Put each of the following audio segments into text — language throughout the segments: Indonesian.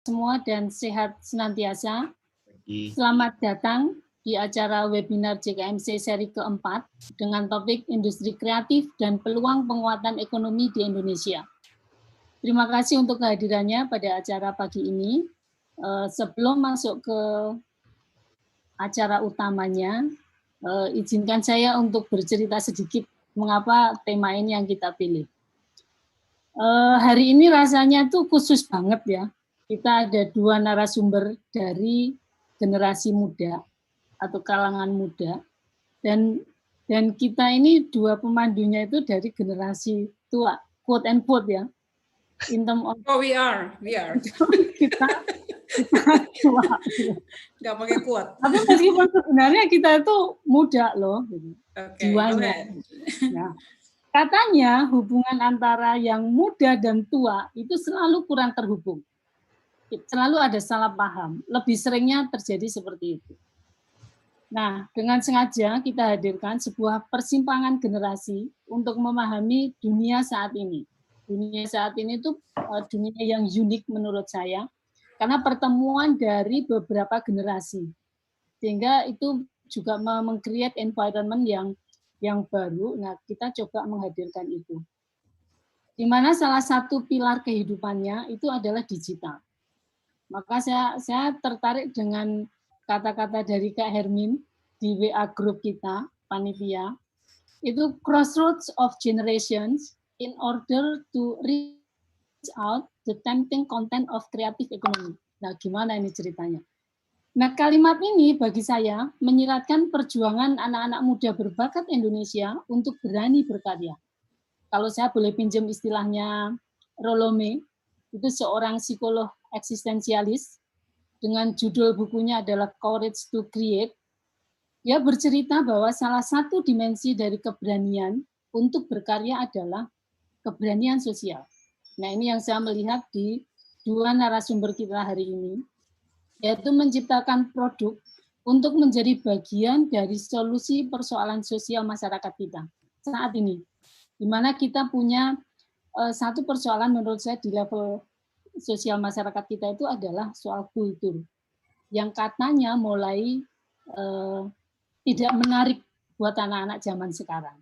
Semua dan sehat senantiasa. Selamat datang di acara webinar JKMC seri keempat dengan topik industri kreatif dan peluang penguatan ekonomi di Indonesia. Terima kasih untuk kehadirannya pada acara pagi ini. Sebelum masuk ke acara utamanya, izinkan saya untuk bercerita sedikit mengapa tema ini yang kita pilih. Hari ini rasanya tuh khusus banget ya. Kita ada dua narasumber dari generasi muda atau kalangan muda, dan kita ini dua pemandunya itu dari generasi tua, quote and quote ya. In term of, we are. kita tua. Nggak pakai quote. Tapi meskipun sebenarnya kita itu muda loh, jiwanya. Nah, katanya hubungan antara yang muda dan tua itu selalu kurang terhubung. Selalu ada salah paham, lebih seringnya terjadi seperti itu. Nah, dengan sengaja kita hadirkan sebuah persimpangan generasi untuk memahami dunia saat ini. Dunia saat ini itu dunia yang unik menurut saya, karena pertemuan dari beberapa generasi. Sehingga itu juga meng-create environment yang baru. Nah, kita coba menghadirkan itu. Di mana salah satu pilar kehidupannya itu adalah digital. Maka saya tertarik dengan kata-kata dari Kak Hermin di WA group kita, panitia. Itu crossroads of generations in order to reach out the tempting content of creative economy. Nah, gimana ini ceritanya? Nah, kalimat ini bagi saya menyiratkan perjuangan anak-anak muda berbakat Indonesia untuk berani berkarya. Kalau saya boleh pinjam istilahnya Rolome, itu seorang psikolog eksistensialis dengan judul bukunya adalah Courage to Create. Dia bercerita bahwa salah satu dimensi dari keberanian untuk berkarya adalah keberanian sosial. Nah, ini yang saya melihat di dua narasumber kita hari ini, yaitu menciptakan produk untuk menjadi bagian dari solusi persoalan sosial masyarakat kita saat ini, di mana kita punya satu persoalan menurut saya di level sosial masyarakat kita itu adalah soal kultur, yang katanya mulai tidak menarik buat anak-anak zaman sekarang.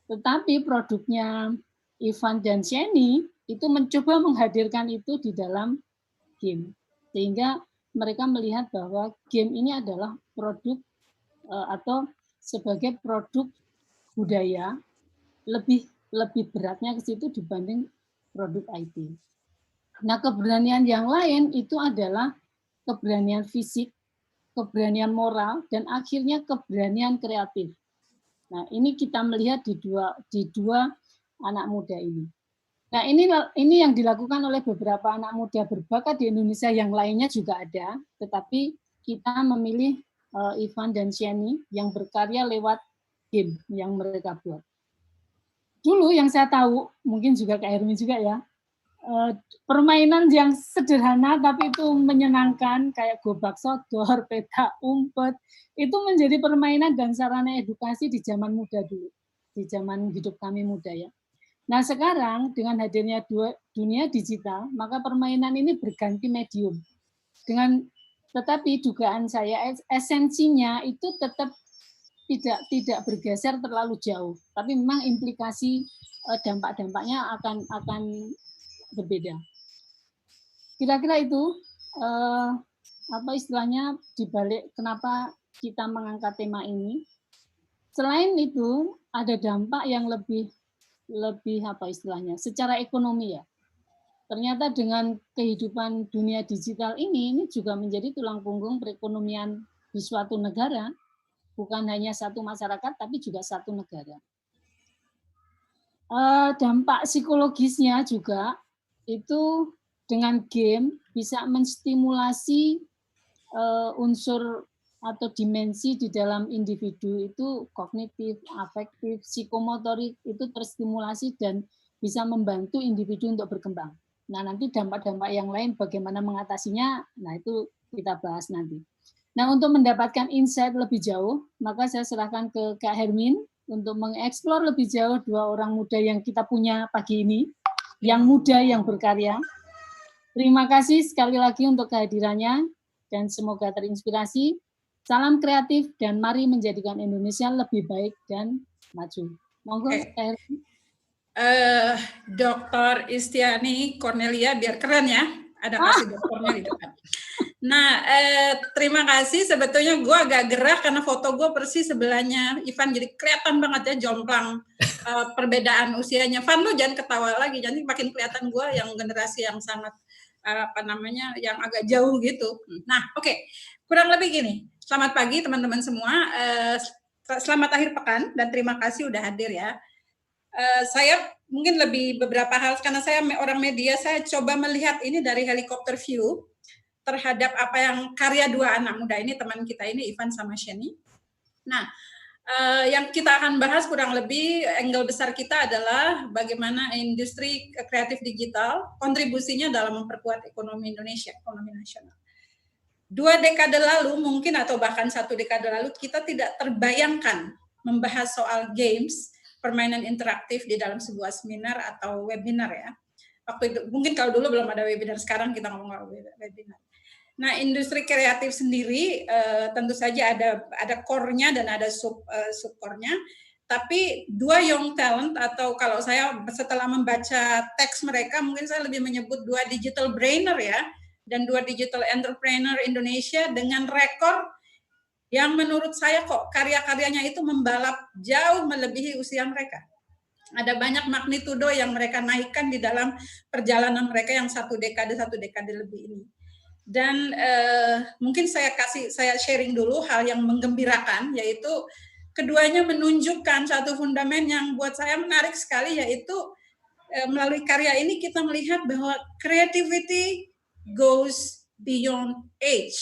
Tetapi produknya Ivan dan Sheni itu mencoba menghadirkan itu di dalam game, sehingga mereka melihat bahwa game ini adalah produk atau sebagai produk budaya, lebih beratnya ke situ dibanding produk IT. Nah, keberanian yang lain itu adalah keberanian fisik, keberanian moral, dan akhirnya keberanian kreatif. Nah, ini kita melihat di dua anak muda ini. Nah, ini yang dilakukan oleh beberapa anak muda berbakat di Indonesia, yang lainnya juga ada, tetapi kita memilih Ivan dan Sheni yang berkarya lewat game yang mereka buat. Dulu yang saya tahu, mungkin juga Kak Hermi juga ya, permainan yang sederhana tapi itu menyenangkan, kayak gobak sodor, petak umpet, itu menjadi permainan dan sarana edukasi di zaman muda dulu, di zaman hidup kami muda ya. Nah, sekarang dengan hadirnya dunia digital, maka permainan ini berganti medium. Tetapi dugaan saya esensinya itu tetap tidak bergeser terlalu jauh, tapi memang implikasi dampak-dampaknya akan berbeda. Kira-kira itu apa istilahnya dibalik kenapa kita mengangkat tema ini. Selain itu ada dampak yang lebih apa istilahnya secara ekonomi ya. Ternyata dengan kehidupan dunia digital ini juga menjadi tulang punggung perekonomian di suatu negara. Bukan hanya satu masyarakat, tapi juga satu negara. Dampak psikologisnya juga itu dengan game bisa menstimulasi unsur atau dimensi di dalam individu itu kognitif, afektif, psikomotorik itu terstimulasi dan bisa membantu individu untuk berkembang. Nah, nanti dampak-dampak yang lain bagaimana mengatasinya, nah itu kita bahas nanti. Nah, untuk mendapatkan insight lebih jauh, maka saya serahkan ke Kak Hermin untuk mengeksplor lebih jauh dua orang muda yang kita punya pagi ini, yang muda yang berkarya. Terima kasih sekali lagi untuk kehadirannya dan semoga terinspirasi. Salam kreatif dan mari menjadikan Indonesia lebih baik dan maju. Monggo, Dr. Istiani Cornelia, biar keren ya, ada kasih dokternya di depan. Nah, terima kasih. Sebetulnya gue agak gerah karena foto gue persis sebelahnya Ivan, jadi kelihatan banget ya jomplang perbedaan usianya. Van, lu jangan ketawa lagi, jadi makin kelihatan gue yang generasi yang sangat yang agak jauh gitu. Nah, oke. Kurang lebih gini. Selamat pagi teman-teman semua. Selamat akhir pekan dan terima kasih udah hadir ya. Saya mungkin lebih beberapa hal karena saya orang media, saya coba melihat ini dari helikopter view terhadap apa yang karya dua anak muda ini, teman kita ini Ivan sama Sheni. Nah, yang kita akan bahas kurang lebih angle besar kita adalah bagaimana industri kreatif digital kontribusinya dalam memperkuat ekonomi Indonesia, ekonomi nasional. 2 dekade lalu mungkin atau bahkan 1 dekade lalu kita tidak terbayangkan membahas soal games, permainan interaktif di dalam sebuah seminar atau webinar ya. Waktu itu mungkin kalau dulu belum ada webinar, sekarang kita ngomong webinar. Nah, industri kreatif sendiri tentu saja ada core-nya dan ada sub-core-nya. Tapi 2 young talent, atau kalau saya setelah membaca teks mereka, mungkin saya lebih menyebut 2 digital brainer ya, dan 2 digital entrepreneur Indonesia dengan rekor yang menurut saya kok karya-karyanya itu membalap jauh melebihi usia mereka. Ada banyak magnitudo yang mereka naikkan di dalam perjalanan mereka yang 1 dekade lebih ini. Dan mungkin saya sharing dulu hal yang menggembirakan, yaitu keduanya menunjukkan satu fundament yang buat saya menarik sekali, yaitu melalui karya ini kita melihat bahwa creativity goes beyond age.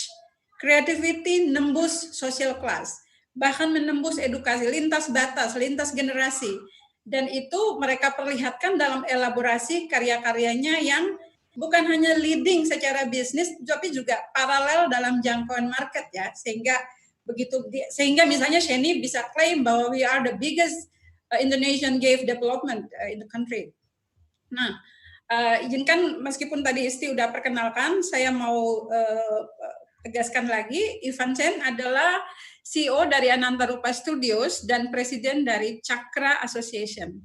Creativity nembus social class, bahkan menembus edukasi, lintas batas, lintas generasi. Dan itu mereka perlihatkan dalam elaborasi karya-karyanya yang bukan hanya leading secara bisnis, tapi juga paralel dalam jangkauan market ya. Sehingga misalnya Sheni bisa klaim bahwa we are the biggest Indonesian game development in the country. Nah, izinkan meskipun tadi Isti udah perkenalkan, saya mau tegaskan lagi, Ivan Chen adalah CEO dari Ananta Rupa Studios dan presiden dari Cakra Association.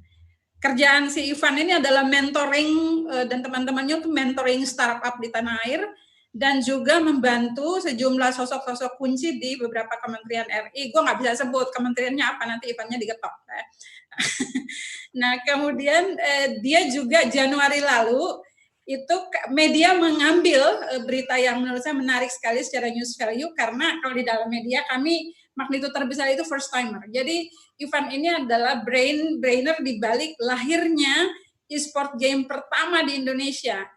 Kerjaan si Ivan ini adalah mentoring dan teman-temannya untuk mentoring startup di tanah air dan juga membantu sejumlah sosok-sosok kunci di beberapa kementerian RI. Gue nggak bisa sebut kementeriannya apa, nanti Ivannya digetok. Nah, kemudian dia juga Januari lalu itu media mengambil berita yang menurut saya menarik sekali secara news value, karena kalau di dalam media kami magnitudo terbesar itu first timer. Jadi Ivan ini adalah brainer di balik lahirnya e-sport game pertama di Indonesia.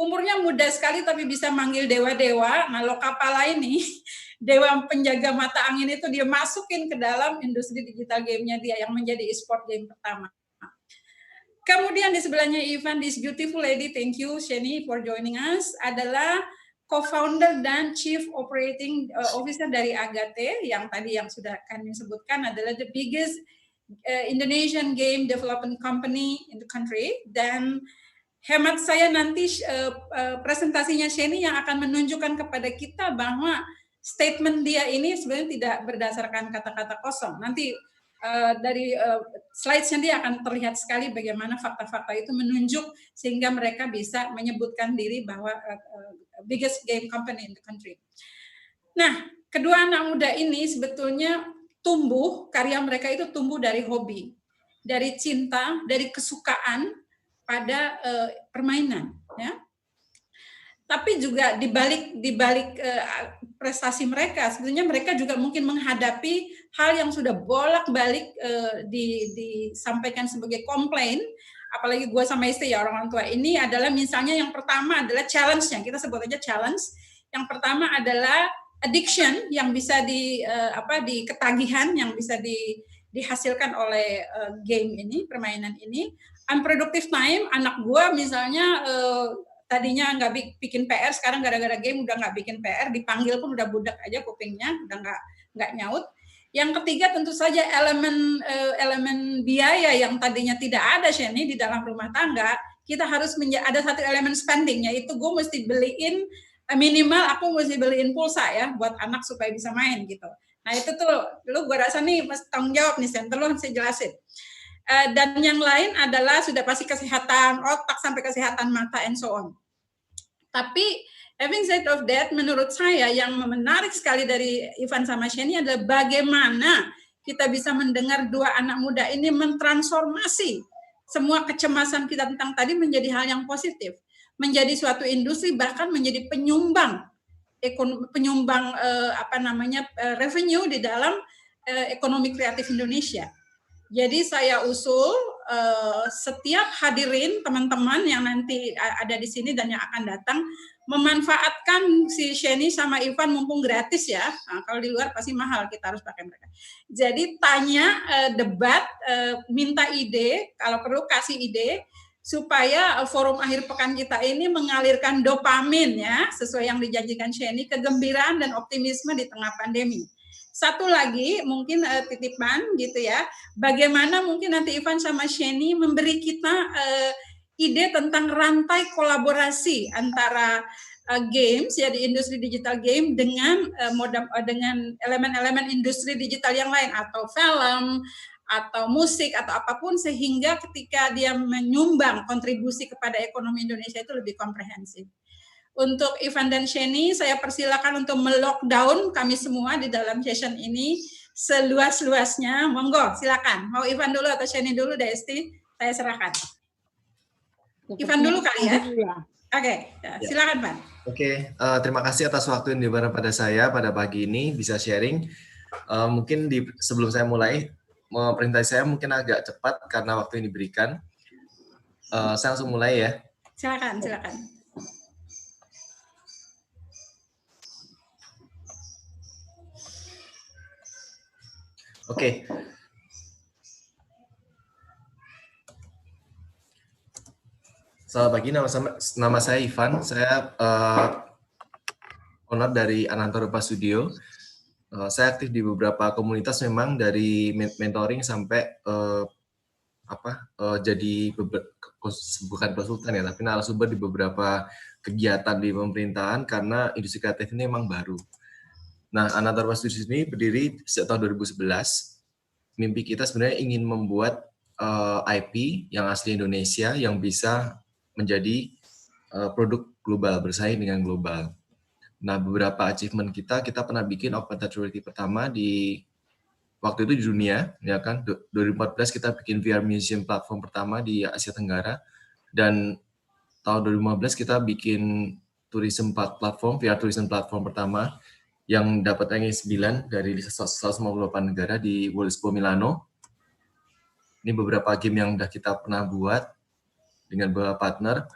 Umurnya muda sekali tapi bisa manggil dewa-dewa. Nah, Lokapala ini dewa penjaga mata angin itu dia masukin ke dalam industri digital game-nya dia yang menjadi e-sport game pertama. Kemudian di sebelahnya Ivan, this beautiful lady, thank you Sheni for joining us, adalah co-founder dan chief operating officer dari Agate, yang tadi yang sudah kami sebutkan adalah the biggest Indonesian game development company in the country. Dan hemat saya nanti presentasinya Sheni yang akan menunjukkan kepada kita bahwa statement dia ini sebenarnya tidak berdasarkan kata-kata kosong. Nanti dari slides-nya dia akan terlihat sekali bagaimana fakta-fakta itu menunjuk sehingga mereka bisa menyebutkan diri bahwa biggest game company in the country. Nah, kedua anak muda ini sebetulnya karya mereka itu tumbuh dari hobi, dari cinta, dari kesukaan pada permainan, ya. Tapi juga di balik prestasi mereka, sebetulnya mereka juga mungkin menghadapi hal yang sudah bolak-balik disampaikan sebagai komplain, apalagi gue sama istri ya orang tua ini adalah misalnya yang pertama adalah challenge-nya, kita sebut aja challenge. Yang pertama adalah addiction yang bisa ketagihan yang bisa dihasilkan oleh game ini, permainan ini. Unproductive time, anak gue misalnya tadinya nggak bikin PR, sekarang gara-gara game udah nggak bikin PR, dipanggil pun udah budak aja kupingnya, udah nggak nyaut. Yang ketiga tentu saja elemen biaya yang tadinya tidak ada Sheni di dalam rumah tangga, kita harus ada satu elemen spending, yaitu gue mesti beliin minimal aku mesti beliin pulsa ya buat anak supaya bisa main gitu. Nah itu tuh lu gue rasa nih mesti tanggung jawab nih Sen, lu harus jelasin. Dan yang lain adalah sudah pasti kesehatan otak sampai kesehatan mata and so on. Tapi having said of that, menurut saya yang menarik sekali dari Ivan sama Sheni adalah bagaimana kita bisa mendengar dua anak muda ini mentransformasi semua kecemasan kita tentang tadi menjadi hal yang positif, menjadi suatu industri, bahkan menjadi penyumbang revenue di dalam ekonomi kreatif Indonesia. Jadi saya usul setiap hadirin teman-teman yang nanti ada di sini dan yang akan datang memanfaatkan si Sheni sama Ivan mumpung gratis ya. Nah, kalau di luar pasti mahal, kita harus pakai mereka. Jadi tanya, debat, minta ide, kalau perlu kasih ide supaya forum akhir pekan kita ini mengalirkan dopamin ya, sesuai yang dijanjikan Sheni, kegembiraan dan optimisme di tengah pandemi. Satu lagi mungkin titipan gitu ya, bagaimana mungkin nanti Ivan sama Sheni memberi kita ide tentang rantai kolaborasi antara games ya di industri digital game dengan dengan elemen-elemen industri digital yang lain atau film atau musik atau apapun, sehingga ketika dia menyumbang kontribusi kepada ekonomi Indonesia itu lebih komprehensif. Untuk Ivan dan Sheni, saya persilakan untuk melockdown kami semua di dalam session ini seluas-luasnya. Monggo, silakan. Mau Ivan dulu atau Sheni dulu, Desti? Saya serahkan. Ivan dulu kali ya? Oke, silakan Pak. Oke, terima kasih atas waktu yang diberikan pada saya pada pagi ini, bisa sharing. Mungkin sebelum saya mulai, perintah saya mungkin agak cepat karena waktu yang diberikan. Saya langsung mulai ya. Silakan. Oke. Selamat pagi, nama saya Ivan. Saya owner dari Ananta Rupa Studio. Saya aktif di beberapa komunitas memang, dari mentoring sampai jadi bukan konsultan ya, tapi narasumber di beberapa kegiatan di pemerintahan karena industri kreatif ini memang baru. Nah, Ananta Rupa Studio ini berdiri sejak tahun 2011. Mimpi kita sebenarnya ingin membuat IP yang asli Indonesia yang bisa menjadi produk global, bersaing dengan global. Nah, beberapa achievement kita pernah bikin augmented reality pertama waktu itu di dunia, ya kan. 2014 kita bikin VR Museum platform pertama di Asia Tenggara, dan tahun 2015 kita bikin tourism platform, VR tourism platform pertama yang dapat ranking 9 dari 158 negara di World Expo Milano. Ini beberapa game yang udah kita pernah buat dengan beberapa partner.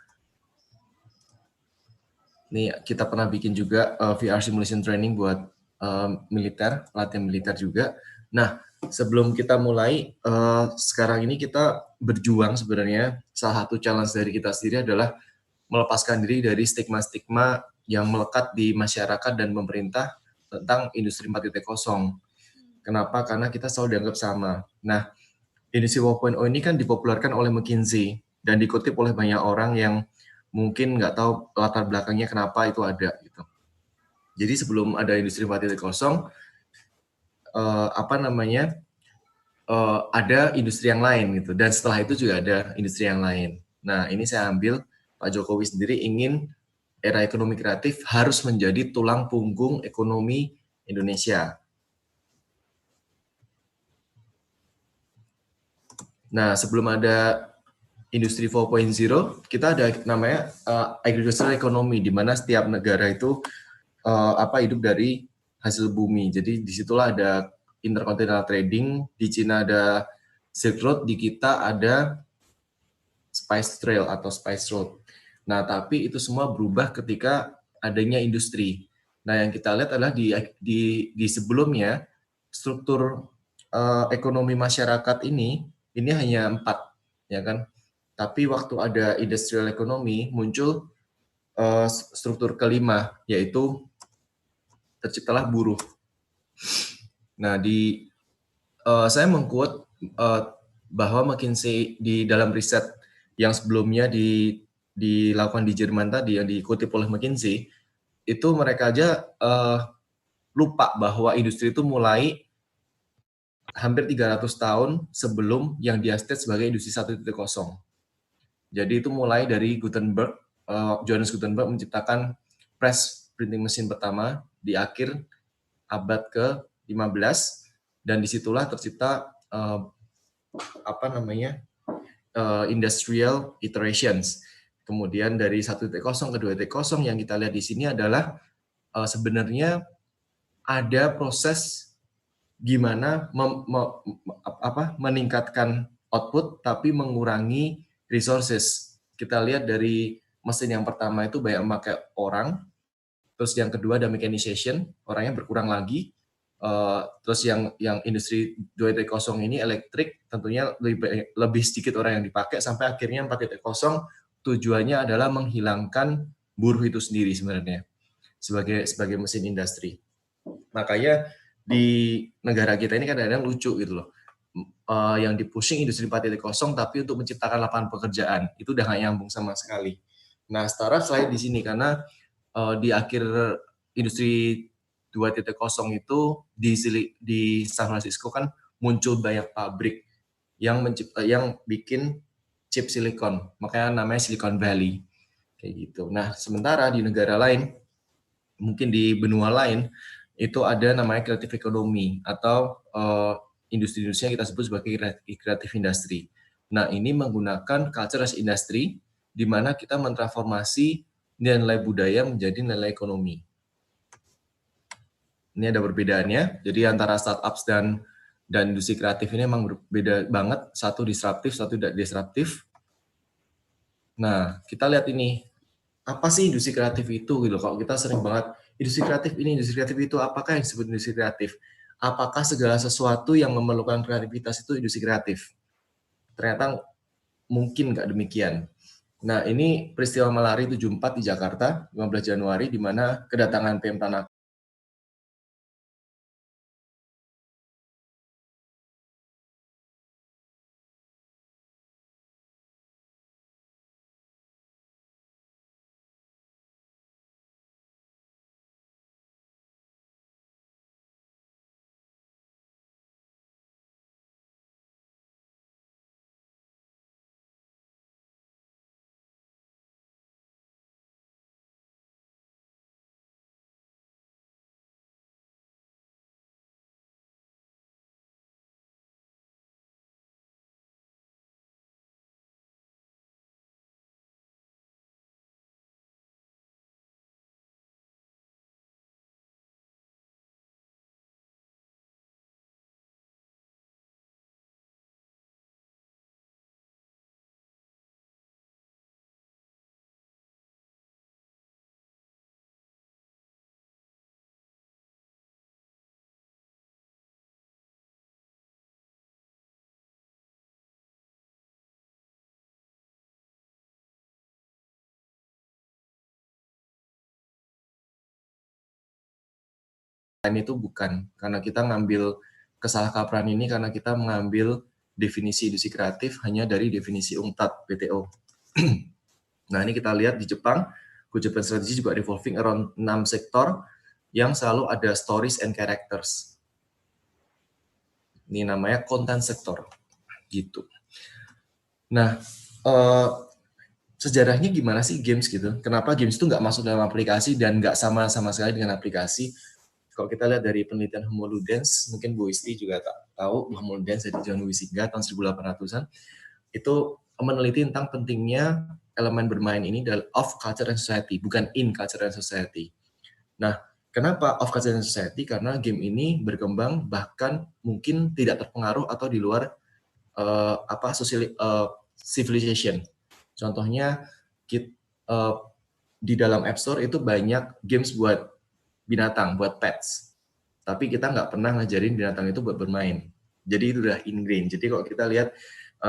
Ini kita pernah bikin juga VR simulation training buat militer, latihan militer juga. Nah, sebelum kita mulai, sekarang ini kita berjuang sebenarnya. Salah satu challenge dari kita sendiri adalah melepaskan diri dari stigma-stigma yang melekat di masyarakat dan pemerintah tentang industri 4.0. Kenapa? Karena kita selalu dianggap sama. Nah, industri 4.0 ini kan dipopulerkan oleh McKinsey dan dikutip oleh banyak orang yang mungkin nggak tahu latar belakangnya kenapa itu ada gitu. Jadi sebelum ada industri 4.0, ada industri yang lain gitu, dan setelah itu juga ada industri yang lain. Nah, ini saya ambil Pak Jokowi sendiri ingin era ekonomi kreatif harus menjadi tulang punggung ekonomi Indonesia. Nah, sebelum ada industri 4.0, kita ada namanya agricultural economy, di mana setiap negara itu hidup dari hasil bumi. Jadi disitulah ada intercontinental trading, di Cina ada Silk Road, di kita ada Spice Trail atau Spice Road. Nah, tapi itu semua berubah ketika adanya industri. Nah, yang kita lihat adalah di sebelumnya struktur ekonomi masyarakat ini hanya 4, ya kan? Tapi waktu ada industrial economy muncul struktur kelima, yaitu terciptalah buruh. Nah, saya mengquote bahwa McKinsey di dalam riset yang sebelumnya dilakukan di Jerman tadi yang dikutip oleh McKinsey, itu mereka aja lupa bahwa industri itu mulai hampir 300 tahun sebelum yang dia state sebagai industri 1.0. Jadi itu mulai dari Gutenberg, Johannes Gutenberg menciptakan press printing machine pertama di akhir abad ke-15, dan disitulah tercipta industrial iterations. Kemudian dari 1.0 ke 2.0 yang kita lihat di sini adalah sebenarnya ada proses gimana meningkatkan output tapi mengurangi resources. Kita lihat dari mesin yang pertama itu banyak memakai orang, terus yang kedua ada mechanization, orangnya berkurang lagi, terus yang industri 2.0 ini elektrik, tentunya lebih sedikit orang yang dipakai, sampai akhirnya 4.0 tujuannya adalah menghilangkan buruh itu sendiri sebenarnya sebagai mesin industri. Makanya di negara kita ini kadang-kadang lucu gitu loh. Yang di-pushing industri 4.0 tapi untuk menciptakan lapangan pekerjaan itu udah nggak nyambung sama sekali. Nah, setara slide di sini karena di akhir industri 2.0 itu di San Francisco kan muncul banyak pabrik yang bikin chip silikon, makanya namanya Silicon Valley kayak gitu. Nah, sementara di negara lain, mungkin di benua lain, itu ada namanya creative economy atau industri-industri yang kita sebut sebagai creative industry. Nah, ini menggunakan culture as industry, di mana kita mentransformasi nilai budaya menjadi nilai ekonomi. Ini ada perbedaannya. Jadi antara startups dan industri kreatif ini memang berbeda banget. Satu disruptif, satu tidak disruptif. Nah, kita lihat ini. Apa sih industri kreatif itu? Gitu. Kalau kita sering banget, industri kreatif ini, industri kreatif itu, apakah yang disebut industri kreatif? Apakah segala sesuatu yang memerlukan kreativitas itu industri kreatif? Ternyata mungkin nggak demikian. Nah, ini peristiwa Malari 74 di Jakarta, 15 Januari, di mana kedatangan PM Tanaka. Itu bukan, karena kita ngambil kesalahkaprahan ini karena kita mengambil definisi industri kreatif hanya dari definisi UNCTAD WTO. Nah, ini kita lihat di Jepang, Japan Strategy juga revolving around 6 sektor yang selalu ada stories and characters. Ini namanya content sector, gitu. Nah, sejarahnya gimana sih games gitu? Kenapa games itu nggak masuk dalam aplikasi dan nggak sama sekali dengan aplikasi? Kalau kita lihat dari penelitian Homo Ludens, mungkin Bu Isti juga tahu Homo Ludens dari John Huizinga tahun 1800-an, itu meneliti tentang pentingnya elemen bermain ini of culture and society, bukan in culture and society. Nah, kenapa of culture and society? Karena game ini berkembang bahkan mungkin tidak terpengaruh atau di luar civilization. Contohnya di dalam App Store itu banyak games buat binatang, buat pets. Tapi kita nggak pernah ngajarin binatang itu buat bermain. Jadi itu udah ingrained. Jadi kalau kita lihat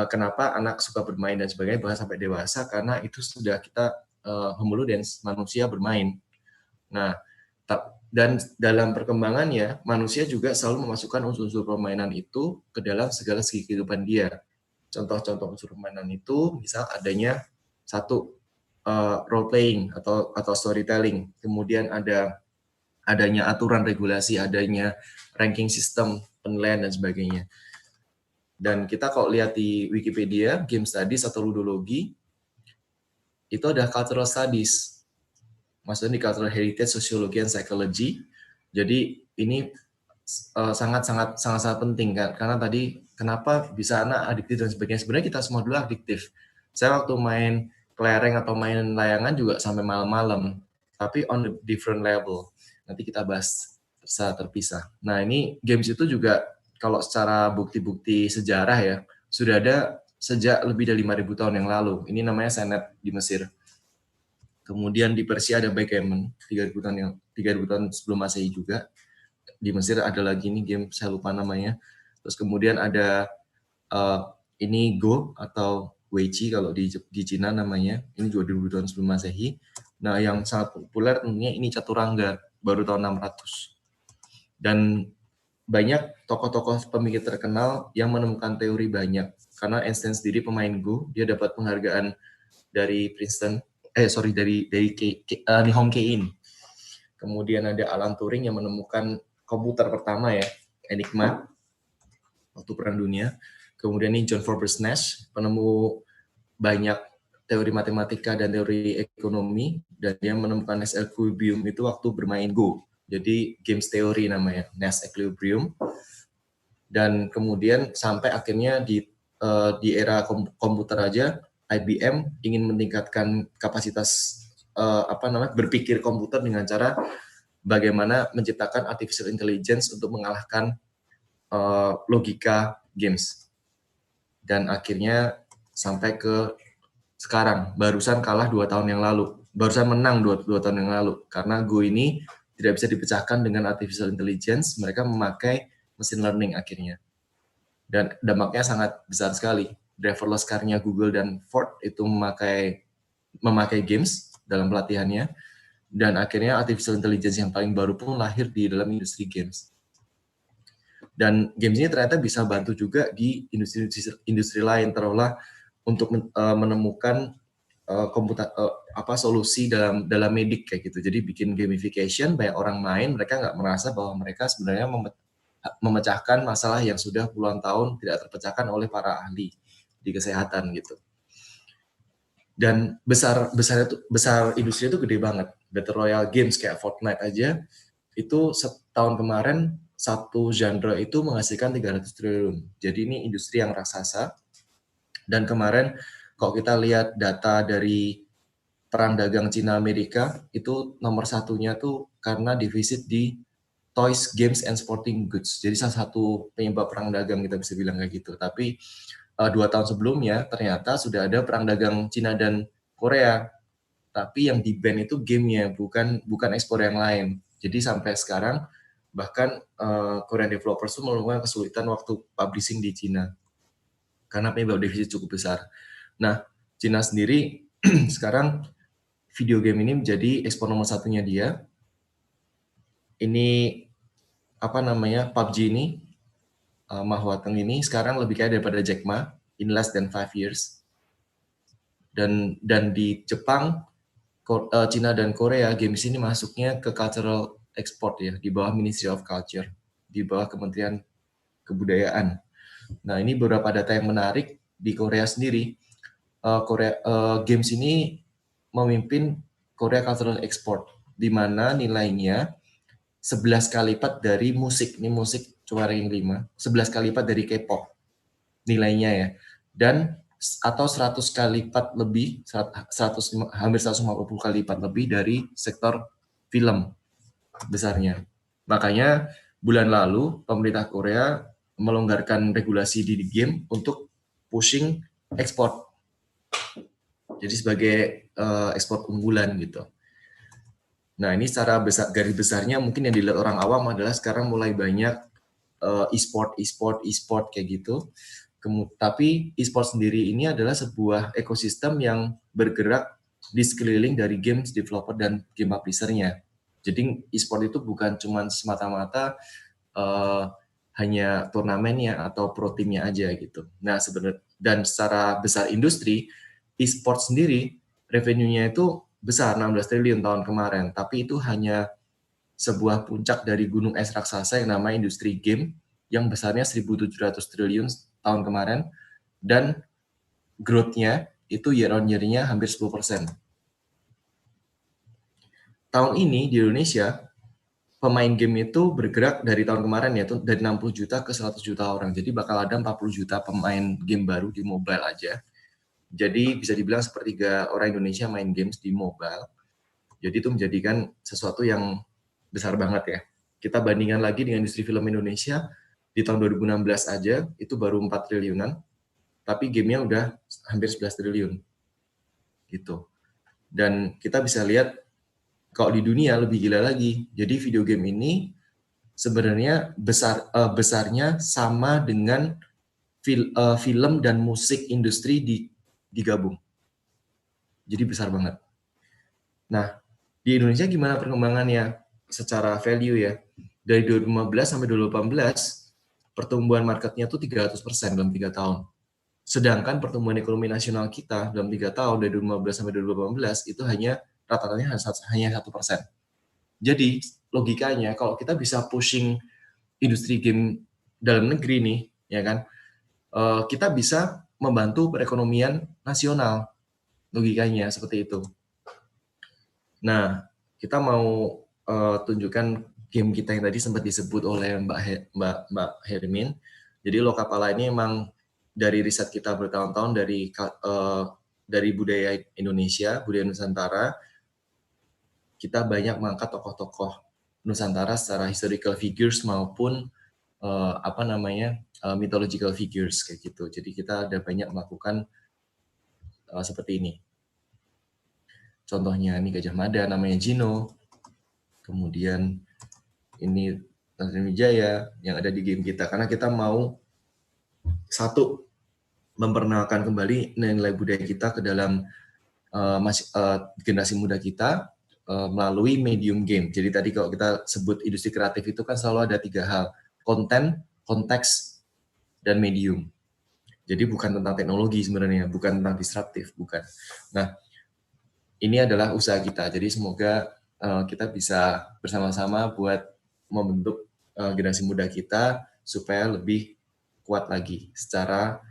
kenapa anak suka bermain dan sebagainya, bahkan sampai dewasa, karena itu sudah kita Homo ludens, manusia bermain. Nah, dan dalam perkembangannya, manusia juga selalu memasukkan unsur-unsur permainan itu ke dalam segala segi kehidupan dia. contoh-contoh unsur permainan itu misal adanya satu role playing atau storytelling, kemudian adanya aturan regulasi, adanya ranking system, penilaian dan sebagainya. Dan kita kalau lihat di Wikipedia, game studies atau ludologi itu ada cultural studies. Maksudnya di cultural heritage, sociology and psychology. Jadi ini sangat penting kan, karena tadi kenapa bisa anak adiktif dan sebagainya. Sebenarnya kita semua dulu adiktif. Saya waktu main kelereng atau main layangan juga sampai malam-malam, tapi on a different level. Nanti kita bahas secara terpisah. Nah ini games itu juga kalau secara bukti-bukti sejarah ya sudah ada sejak lebih dari 5.000 tahun yang lalu. Ini namanya Senet di Mesir. Kemudian di Persia ada backgammon 3.000 tahun sebelum Masehi juga. Di Mesir ada lagi nih game, saya lupa namanya. Terus kemudian ada ini Go atau Weiqi kalau di Cina namanya. Ini juga 2.000 tahun sebelum Masehi. Nah yang sangat populer tentunya ini Caturangga, baru tahun 600. Dan banyak tokoh-tokoh pemikir terkenal yang menemukan teori banyak. Karena Einstein sendiri pemain Go, dia dapat penghargaan dari Princeton, dari Nihon Kein. Kemudian ada Alan Turing yang menemukan komputer pertama ya, Enigma, waktu Perang Dunia. Kemudian ini John Forbes Nash, penemu banyak teori matematika dan teori ekonomi, dan dia menemukan Nash Equilibrium itu waktu bermain Go. Jadi games teori namanya, Nash Equilibrium. Dan kemudian sampai akhirnya di era komputer aja, IBM ingin meningkatkan kapasitas berpikir komputer dengan cara bagaimana menciptakan artificial intelligence untuk mengalahkan logika games. Dan akhirnya sampai ke sekarang, barusan kalah 2 tahun yang lalu. Barusan menang 2 tahun yang lalu. Karena Go ini tidak bisa dipecahkan dengan artificial intelligence, mereka memakai machine learning akhirnya. Dan dampaknya sangat besar sekali. Driverless car-nya Google dan Ford itu memakai games dalam pelatihannya. Dan akhirnya artificial intelligence yang paling baru pun lahir di dalam industri games. Dan games ini ternyata bisa bantu juga di industri lain, terolah untuk menemukan solusi dalam medik kayak gitu. Jadi bikin gamification, banyak orang main, mereka nggak merasa bahwa mereka sebenarnya memecahkan masalah yang sudah puluhan tahun tidak terpecahkan oleh para ahli di kesehatan gitu. Dan besar industri itu gede banget. Battle Royale games kayak Fortnite aja itu setahun kemarin satu genre itu menghasilkan 300 triliun. Jadi ini industri yang raksasa. Dan kemarin kalau kita lihat data dari perang dagang Cina Amerika itu nomor satunya tuh karena defisit di toys, games, and sporting goods. Jadi salah satu penyebab perang dagang kita bisa bilang kayak gitu. Tapi 2 tahun sebelumnya ternyata sudah ada perang dagang Cina dan Korea. Tapi yang di-ban itu gamenya, bukan ekspor yang lain. Jadi sampai sekarang bahkan Korean developers itu menemukan kesulitan waktu publishing di Cina. Karena penyebab defisit cukup besar. Nah, Cina sendiri sekarang video game ini menjadi ekspor nomor satunya dia. Ini PUBG ini, Ma Hua-teng ini sekarang lebih kaya daripada Jack Ma in less than 5 years. Dan di Jepang, Cina dan Korea, games ini masuknya ke cultural export ya, di bawah Ministry of Culture, di bawah Kementerian Kebudayaan. Nah, ini beberapa data yang menarik di Korea sendiri. Games ini memimpin Korea cultural export, di mana nilainya 11 kali lipat dari musik. Ini musik cuma ranking 5. 11 kali lipat dari K-pop nilainya ya. Dan atau 100 kali lipat lebih, hampir 150 kali lipat lebih dari sektor film besarnya. Makanya bulan lalu pemerintah Korea melonggarkan regulasi di game untuk pushing ekspor. Jadi sebagai ekspor unggulan gitu. Nah ini secara garis besarnya mungkin yang dilihat orang awam adalah sekarang mulai banyak e-sport kayak gitu. Tapi e-sport sendiri ini adalah sebuah ekosistem yang bergerak di sekeliling dari games developer dan game publisher-nya. Jadi e-sport itu bukan cuma semata-mata hanya turnamennya atau pro timnya aja gitu. Nah sebenarnya dan secara besar industri e-sport sendiri revenue-nya itu besar 16 triliun tahun kemarin, tapi itu hanya sebuah puncak dari gunung es raksasa yang namanya industri game yang besarnya 1.700 triliun tahun kemarin dan growth-nya itu year on year-nya hampir 10%. Tahun ini di Indonesia pemain game itu bergerak dari tahun kemarin yaitu dari 60 juta ke 100 juta orang. Jadi bakal ada 40 juta pemain game baru di mobile aja. Jadi bisa dibilang sepertiga orang Indonesia main games di mobile. Jadi itu menjadikan sesuatu yang besar banget ya. Kita bandingkan lagi dengan industri film Indonesia, di tahun 2016 aja itu baru 4 triliunan, tapi gamenya udah hampir 11 triliun. Gitu. Dan kita bisa lihat kalau di dunia lebih gila lagi. Jadi video game ini sebenarnya besarnya sama dengan film dan musik industri digabung. Jadi besar banget. Nah, di Indonesia gimana perkembangannya secara value ya? Dari 2015 sampai 2018, pertumbuhan marketnya tuh 300% dalam 3 tahun. Sedangkan pertumbuhan ekonomi nasional kita dalam 3 tahun, dari 2015 sampai 2018, itu rata-ratanya hanya 1%. Jadi, logikanya kalau kita bisa pushing industri game dalam negeri nih, ya kan, kita bisa membantu perekonomian nasional. Logikanya seperti itu. Nah, kita mau tunjukkan game kita yang tadi sempat disebut oleh Mbak Hermin. Jadi Lokapala ini emang dari riset kita bertahun-tahun dari budaya Indonesia, budaya Nusantara, kita banyak mengangkat tokoh-tokoh Nusantara secara historical figures maupun mythological figures kayak gitu. Jadi kita ada banyak melakukan seperti ini. Contohnya ini Gajah Mada namanya Gino. Kemudian ini Raden Wijaya yang ada di game kita, karena kita mau satu memperkenalkan kembali nilai budaya kita ke dalam generasi muda kita melalui medium game. Jadi tadi kalau kita sebut industri kreatif itu kan selalu ada 3 hal, konten, konteks, dan medium. Jadi bukan tentang teknologi sebenarnya, bukan tentang disruptif, bukan. Nah, ini adalah usaha kita. Jadi semoga kita bisa bersama-sama buat membentuk generasi muda kita supaya lebih kuat lagi secara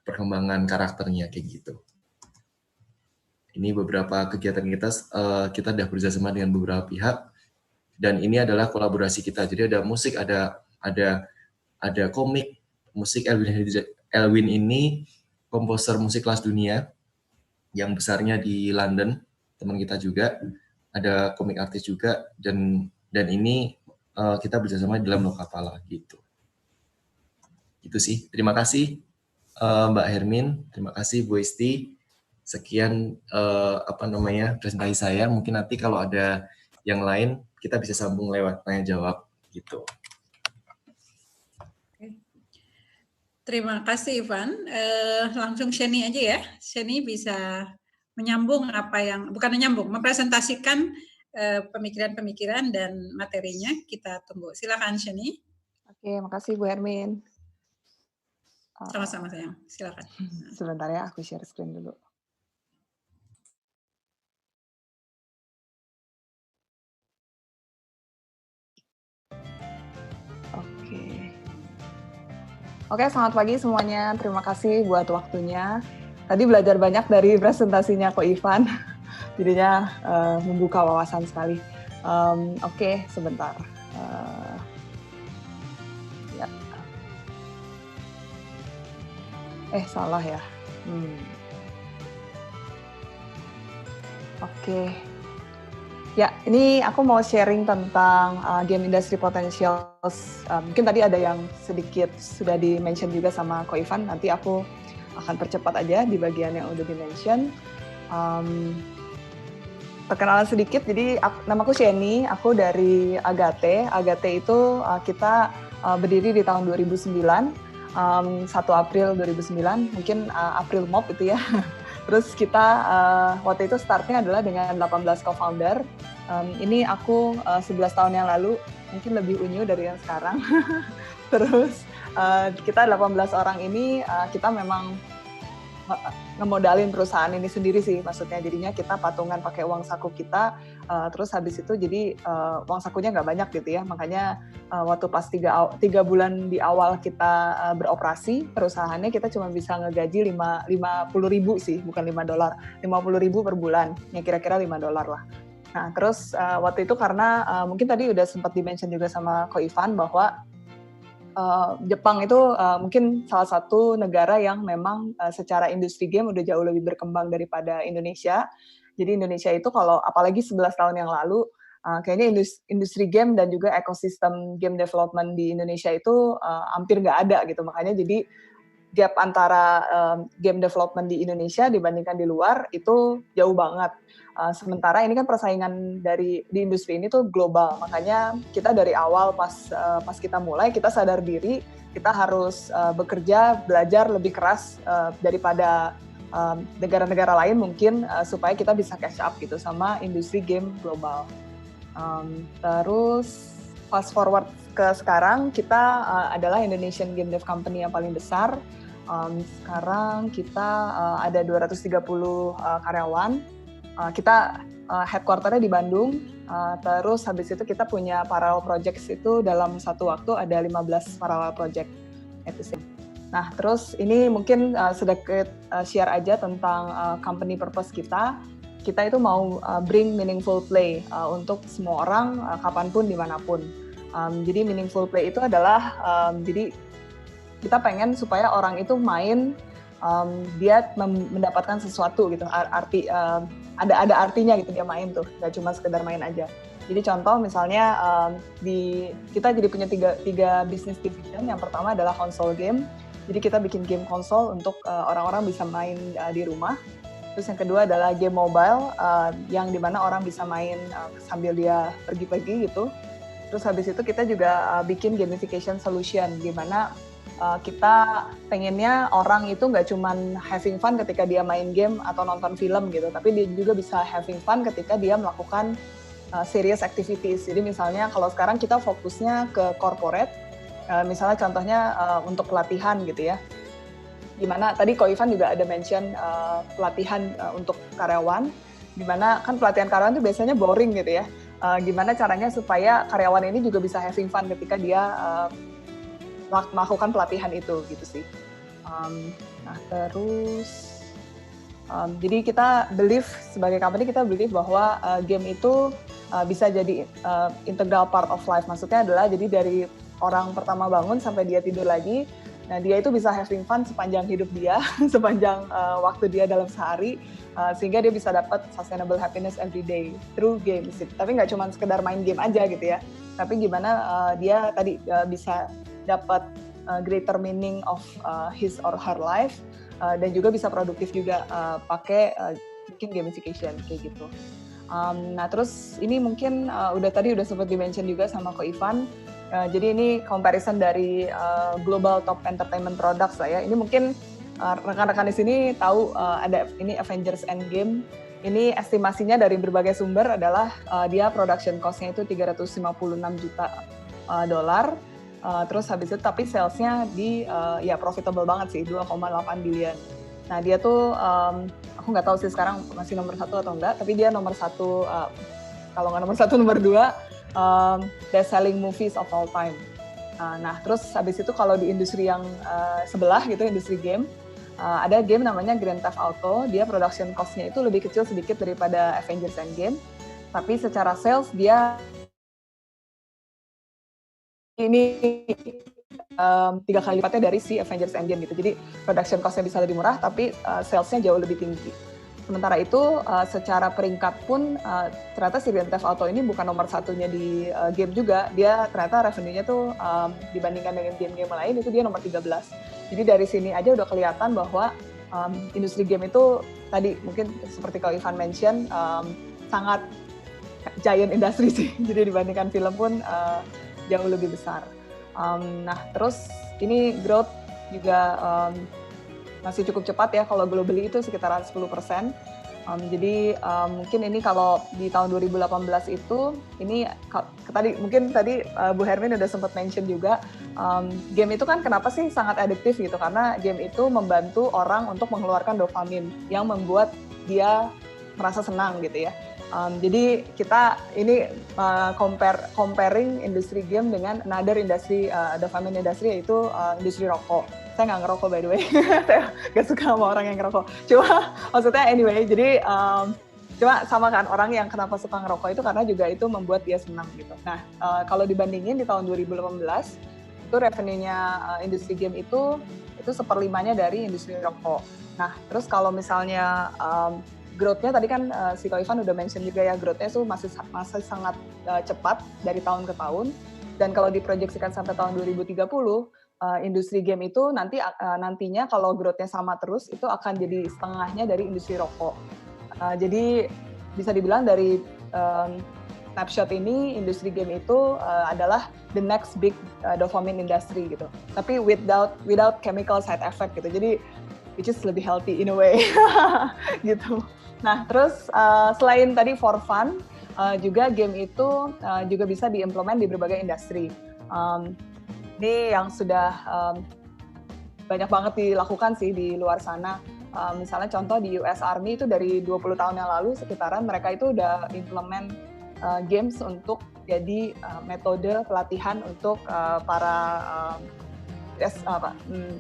perkembangan karakternya kayak gitu. Ini beberapa kegiatan kita sudah bekerjasama dengan beberapa pihak dan ini adalah kolaborasi kita. Jadi ada musik, ada komik. Musik Elwin ini komposer musik kelas dunia yang besarnya di London, teman kita juga. Ada komik artis juga dan ini kita bekerjasama dalam Lokapala gitu. Itu sih. Terima kasih Mbak Hermin, terima kasih Bu Esti. Sekian presentasi saya. Mungkin nanti kalau ada yang lain kita bisa sambung lewat tanya jawab gitu. Terima kasih Ivan. Langsung Sheni aja ya. Sheni bisa menyambung mempresentasikan pemikiran-pemikiran dan materinya. Kita tunggu. Silakan Sheni. Oke, makasih Bu Hermin. Sama-sama sayang. Silakan. Sebentar ya, aku share screen dulu. Oke, selamat pagi semuanya. Terima kasih buat waktunya. Tadi belajar banyak dari presentasinya Ko Ivan. Jadinya membuka wawasan sekali. Oke, sebentar. Ya. Salah ya. Oke. Ya, ini aku mau sharing tentang game industry potentials. Mungkin tadi ada yang sedikit sudah di-mention juga sama Ko Ivan. Nanti aku akan percepat aja di bagian yang udah di-mention. Perkenalan sedikit, jadi namaku Sheni, aku dari Agate. Agate itu kita berdiri di tahun 2009, 1 April 2009, mungkin April Mop itu ya. Terus kita waktu itu startnya adalah dengan 18 co-founder. Ini aku 11 tahun yang lalu mungkin lebih unyu dari yang sekarang. Terus kita 18 orang ini kita memang ngemodalin perusahaan ini sendiri sih, maksudnya jadinya kita patungan pakai uang saku kita, terus habis itu jadi uang sakunya nggak banyak gitu ya, makanya waktu pas 3 bulan di awal kita beroperasi perusahaannya, kita cuma bisa ngegaji 50.000 sih, bukan $5, 50.000 per bulan, ya kira-kira $5 lah. Nah terus waktu itu karena mungkin tadi udah sempat di-mention juga sama Ko Ivan bahwa Jepang itu mungkin salah satu negara yang memang secara industri game udah jauh lebih berkembang daripada Indonesia. Jadi Indonesia itu kalau apalagi 11 tahun yang lalu, kayaknya industri game dan juga ekosistem game development di Indonesia itu hampir nggak ada gitu. Makanya jadi gap antara game development di Indonesia dibandingkan di luar itu jauh banget. Sementara ini kan persaingan di industri ini tuh global, makanya kita dari awal pas kita mulai kita sadar diri kita harus bekerja, belajar lebih keras daripada negara-negara lain mungkin supaya kita bisa catch up gitu sama industri game global. Terus fast forward ke sekarang kita adalah Indonesian Game Dev Company yang paling besar. Sekarang kita ada 230 karyawan. Kita headquarter-nya di Bandung, terus habis itu kita punya parallel projects itu dalam satu waktu ada 15 parallel project. Itu sih. Nah, terus ini mungkin sedikit share aja tentang company purpose kita. Kita itu mau bring meaningful play untuk semua orang, kapanpun, dimanapun. Jadi meaningful play itu adalah, jadi kita pengen supaya orang itu main, dia mendapatkan sesuatu gitu, ada artinya gitu dia main tuh, nggak cuma sekedar main aja. Jadi contoh misalnya kita jadi punya tiga business division. Yang pertama adalah console game. Jadi kita bikin game konsol untuk orang-orang bisa main di rumah. Terus yang kedua adalah game mobile yang dimana orang bisa main sambil dia pergi-pergi gitu. Terus habis itu kita juga bikin gamification solution, gimana kita pengennya orang itu nggak cuman having fun ketika dia main game atau nonton film gitu, tapi dia juga bisa having fun ketika dia melakukan serious activities. Jadi misalnya kalau sekarang kita fokusnya ke corporate, misalnya contohnya untuk pelatihan gitu ya. Gimana tadi Ko Ivan juga ada mention pelatihan untuk karyawan, gimana kan pelatihan karyawan itu biasanya boring gitu ya. Gimana caranya supaya karyawan ini juga bisa having fun ketika dia melakukan pelatihan itu gitu sih. Nah terus jadi kita believe sebagai company, kita believe bahwa game itu bisa jadi integral part of life. Maksudnya adalah jadi dari orang pertama bangun sampai dia tidur lagi, nah dia itu bisa having fun sepanjang hidup dia, sepanjang waktu dia dalam sehari, sehingga dia bisa dapat sustainable happiness every day through games. Tapi nggak cuma sekedar main game aja gitu ya, tapi gimana dia tadi bisa dapat greater meaning of his or her life, dan juga bisa produktif juga pakai bikin gamification kayak gitu. Nah terus ini mungkin udah sempat di-mention juga sama Ko Ivan. Jadi ini comparison dari global top entertainment products lah ya. Ini mungkin rekan-rekan di sini tahu ada ini Avengers Endgame. Ini estimasinya dari berbagai sumber adalah dia production cost-nya itu $356 juta. Terus habis itu tapi sales-nya ya profitable banget sih, 2,8 billion. Nah dia tuh aku nggak tahu sih sekarang masih nomor 1 atau enggak, tapi dia nomor 1, kalau nggak nomor 1 nomor 2 best selling movies of all time. Nah terus habis itu kalau di industri yang sebelah gitu, industri game, ada game namanya Grand Theft Auto. Dia production cost-nya itu lebih kecil sedikit daripada Avengers Endgame, tapi secara sales dia ini 3 kali lipatnya dari si Avengers Endgame gitu. Jadi production cost-nya bisa lebih murah, tapi sales-nya jauh lebih tinggi. Sementara itu secara peringkat pun ternyata si Grand Theft Auto ini bukan nomor 1-nya di game juga. Dia ternyata revenue-nya tuh dibandingkan dengan game-game lain itu dia nomor 13. Jadi dari sini aja udah kelihatan bahwa industri game itu tadi mungkin seperti kalau Ivan mention sangat giant industry sih. Jadi dibandingkan film pun jauh lebih besar. Nah terus ini growth juga masih cukup cepat ya, kalau globally itu sekitaran 10%. Jadi mungkin ini kalau di tahun 2018 itu, ini mungkin tadi Bu Hermin udah sempat mention juga, game itu kan kenapa sih sangat adiktif gitu, karena game itu membantu orang untuk mengeluarkan dopamin yang membuat dia merasa senang gitu ya. Jadi kita ini comparing industri game dengan another industri, dopamin industry, yaitu industri rokok. Saya nggak ngerokok by the way, saya nggak suka sama orang yang ngerokok. Cuma maksudnya anyway, jadi cuma sama kan orang yang kenapa suka ngerokok itu karena juga itu membuat dia senang gitu. Nah kalau dibandingin di tahun 2018 itu revenue-nya industri game itu 1/5-nya dari industri rokok. Nah terus kalau misalnya growth-nya tadi kan si Ko Ivan udah mention juga ya, growth-nya itu masih sangat cepat dari tahun ke tahun, dan kalau diproyeksikan sampai tahun 2030 industri game itu nantinya kalau growth-nya sama terus itu akan jadi setengahnya dari industri rokok. Jadi bisa dibilang dari snapshot ini industri game itu adalah the next big dopamine industry gitu. Tapi without chemical side effect gitu. Jadi which is lebih healthy in a way gitu. Nah, terus selain tadi for fun, juga game itu juga bisa diimplement di berbagai industri. Ini yang sudah banyak banget dilakukan sih di luar sana. Misalnya contoh di US Army itu dari 20 tahun yang lalu sekitaran, mereka itu udah implement games untuk jadi metode pelatihan untuk para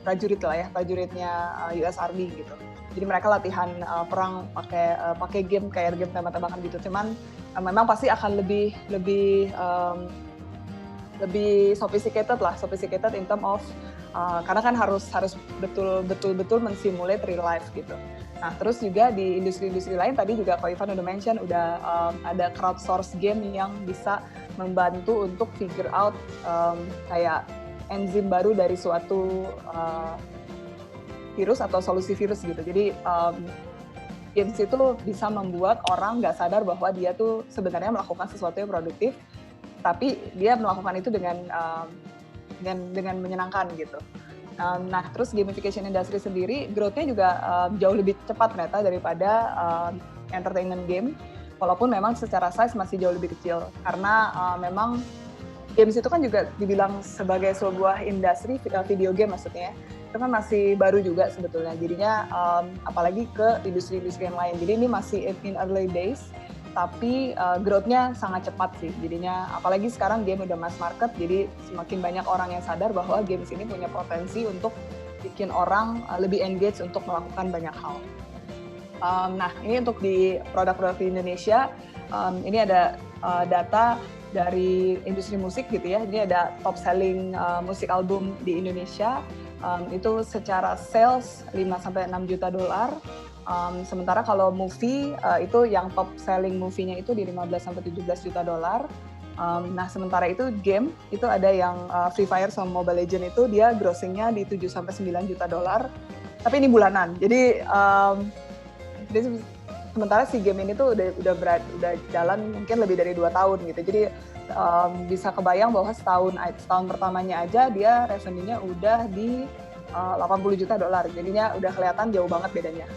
prajurit lah ya, prajuritnya US Army gitu. Jadi mereka latihan perang pakai game kayak game tembak-tembakan gitu. Cuman memang pasti akan lebih sophisticated in term of karena kan harus betul-betul mensimulate real life gitu. Nah terus juga di industri-industri lain tadi juga Ko Ivan udah mention udah ada crowdsource game yang bisa membantu untuk figure out kayak enzim baru dari suatu virus atau solusi virus gitu. Jadi games itu bisa membuat orang nggak sadar bahwa dia tuh sebenarnya melakukan sesuatu yang produktif, tapi dia melakukan itu dengan menyenangkan gitu. Nah, terus gamification industry sendiri growth-nya juga jauh lebih cepat ternyata daripada entertainment game, walaupun memang secara size masih jauh lebih kecil. Karena memang games itu kan juga dibilang sebagai sebuah industri video game maksudnya, itu kan masih baru juga sebetulnya. Jadinya apalagi ke industri-industri yang lain. Jadi ini masih in early days. Tapi growth-nya sangat cepat sih, jadinya apalagi sekarang game udah mass market, jadi semakin banyak orang yang sadar bahwa games ini punya potensi untuk bikin orang lebih engage untuk melakukan banyak hal. Nah ini untuk di produk-produk di Indonesia, ini ada data dari industri musik gitu ya, ini ada top selling musik album di Indonesia, itu secara sales 5-6 juta dolar. Sementara kalau movie itu yang top selling movie-nya itu di 15-17 juta dolar. Nah sementara itu game itu ada yang Free Fire sama Mobile Legends itu dia grossing-nya di 7-9 juta dolar. Tapi ini bulanan. Jadi sementara si game ini tuh udah jalan mungkin lebih dari 2 tahun gitu. Jadi bisa kebayang bahwa setahun pertamanya aja dia revenue-nya udah di 80 juta dolar, jadinya udah kelihatan jauh banget bedanya.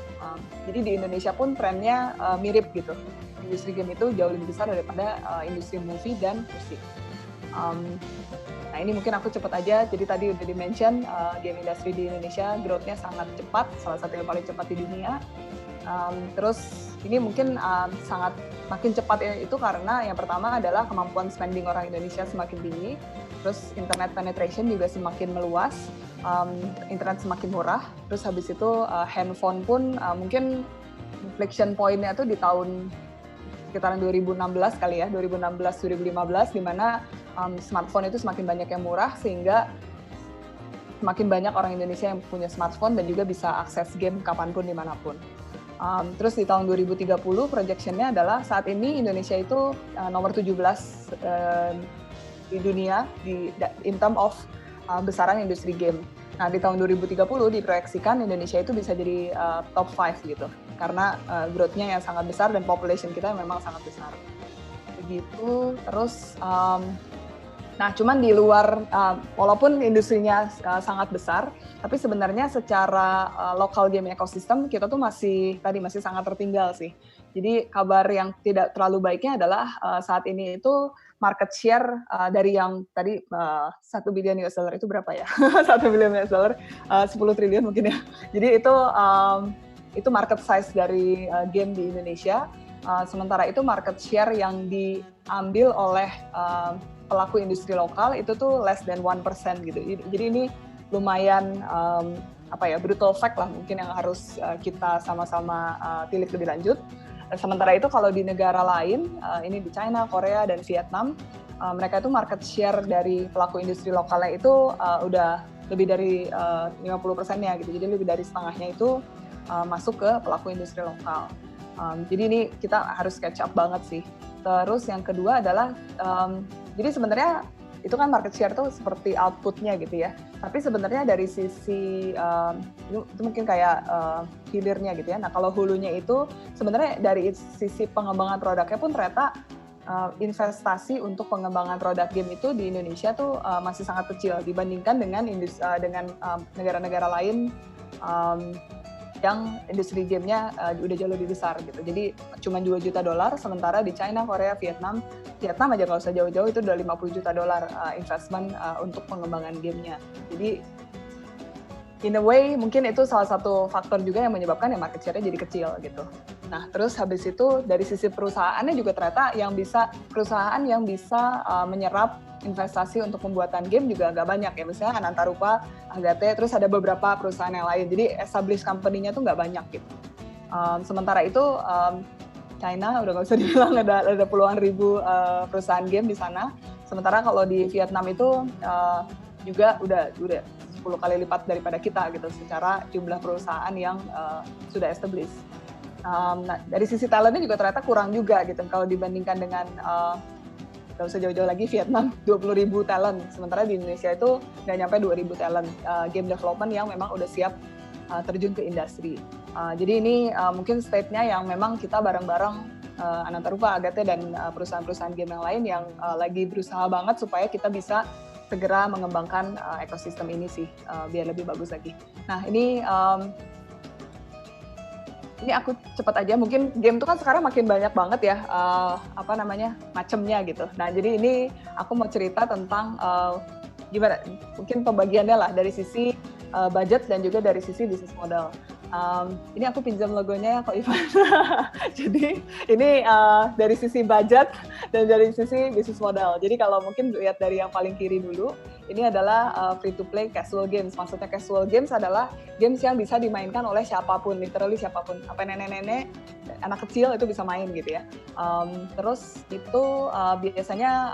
Jadi di Indonesia pun trennya mirip gitu. Industri game itu jauh lebih besar daripada industri movie dan musik. Nah ini mungkin aku cepet aja, jadi tadi udah di-mention game industry di Indonesia growth-nya sangat cepat, salah satu yang paling cepat di dunia. Terus ini mungkin sangat makin cepat itu karena yang pertama adalah kemampuan spending orang Indonesia semakin tinggi, terus internet penetration juga semakin meluas, internet semakin murah, terus habis itu handphone pun mungkin inflection point-nya tuh di tahun sekitaran 2016 kali ya, 2016-2015, di mana smartphone itu semakin banyak yang murah sehingga semakin banyak orang Indonesia yang punya smartphone dan juga bisa akses game kapanpun dimanapun. Terus di tahun 2030 projection-nya adalah saat ini Indonesia itu nomor 17 di dunia in term of besaran industri game. Nah di tahun 2030 diproyeksikan Indonesia itu bisa jadi top 5 gitu, karena growth-nya yang sangat besar dan population kita memang sangat besar. Begitu. Terus Nah, cuman di luar, walaupun industrinya sangat besar, tapi sebenarnya secara local game ecosystem kita tuh masih sangat tertinggal sih. Jadi kabar yang tidak terlalu baiknya adalah saat ini itu market share dari yang tadi $1 billion itu berapa ya? $1 billion, 10 triliun mungkin ya. Jadi itu market size dari game di Indonesia. Sementara itu market share yang diambil oleh pelaku industri lokal itu tuh less than 1% gitu. Jadi ini lumayan brutal fact lah mungkin yang harus kita sama-sama tilik lebih lanjut. Sementara itu kalau di negara lain, ini di China, Korea, dan Vietnam, mereka itu market share dari pelaku industri lokalnya itu udah lebih dari 50%-nya gitu. Jadi lebih dari setengahnya itu masuk ke pelaku industri lokal. Jadi ini kita harus catch up banget sih. Terus yang kedua adalah, jadi sebenarnya itu kan market share tuh seperti outputnya gitu ya. Tapi sebenarnya dari sisi, itu mungkin kayak hilirnya gitu ya. Nah kalau hulunya itu sebenarnya dari sisi pengembangan produknya pun ternyata investasi untuk pengembangan produk game itu di Indonesia tuh masih sangat kecil dibandingkan dengan negara-negara lain yang industri gamenya udah jauh lebih besar gitu. Jadi cuma $2 juta, sementara di China, Korea, Vietnam aja kalau usah jauh-jauh itu udah $50 juta investment untuk pengembangan gamenya. Jadi in a way mungkin itu salah satu faktor juga yang menyebabkan ya market share-nya jadi kecil gitu. Nah terus habis itu dari sisi perusahaannya juga ternyata perusahaan yang bisa menyerap investasi untuk pembuatan game juga agak banyak ya, misalnya Anantarupa, Agate, terus ada beberapa perusahaan yang lain, jadi established company-nya tuh nggak banyak gitu. Sementara itu China udah nggak usah dibilang, ada puluhan ribu perusahaan game di sana, sementara kalau di Vietnam itu juga udah 10 kali lipat daripada kita gitu secara jumlah perusahaan yang sudah established. Nah, dari sisi talentnya juga ternyata kurang juga gitu kalau dibandingkan dengan nggak usah jauh-jauh lagi Vietnam 20.000 talent, sementara di Indonesia itu nggak nyampe 2.000 talent game development yang memang udah siap terjun ke industri. Jadi ini mungkin state-nya yang memang kita bareng-bareng Anantarupa, Agate, dan perusahaan-perusahaan game yang lain yang lagi berusaha banget supaya kita bisa segera mengembangkan ekosistem ini sih biar lebih bagus lagi. Nah ini aku cepat aja, mungkin game tuh kan sekarang makin banyak banget ya, macemnya gitu. Nah jadi ini aku mau cerita tentang gimana, mungkin pembagiannya lah dari sisi budget dan juga dari sisi bisnis model. Ini aku pinjam logonya ya Kak Ivan. Jadi ini dari sisi budget dan dari sisi bisnis model. Jadi kalau mungkin lihat dari yang paling kiri dulu, ini adalah free to play casual games. Maksudnya casual games adalah games yang bisa dimainkan oleh siapapun, literally siapapun. Apa nenek-nenek, anak kecil itu bisa main gitu ya. Terus itu biasanya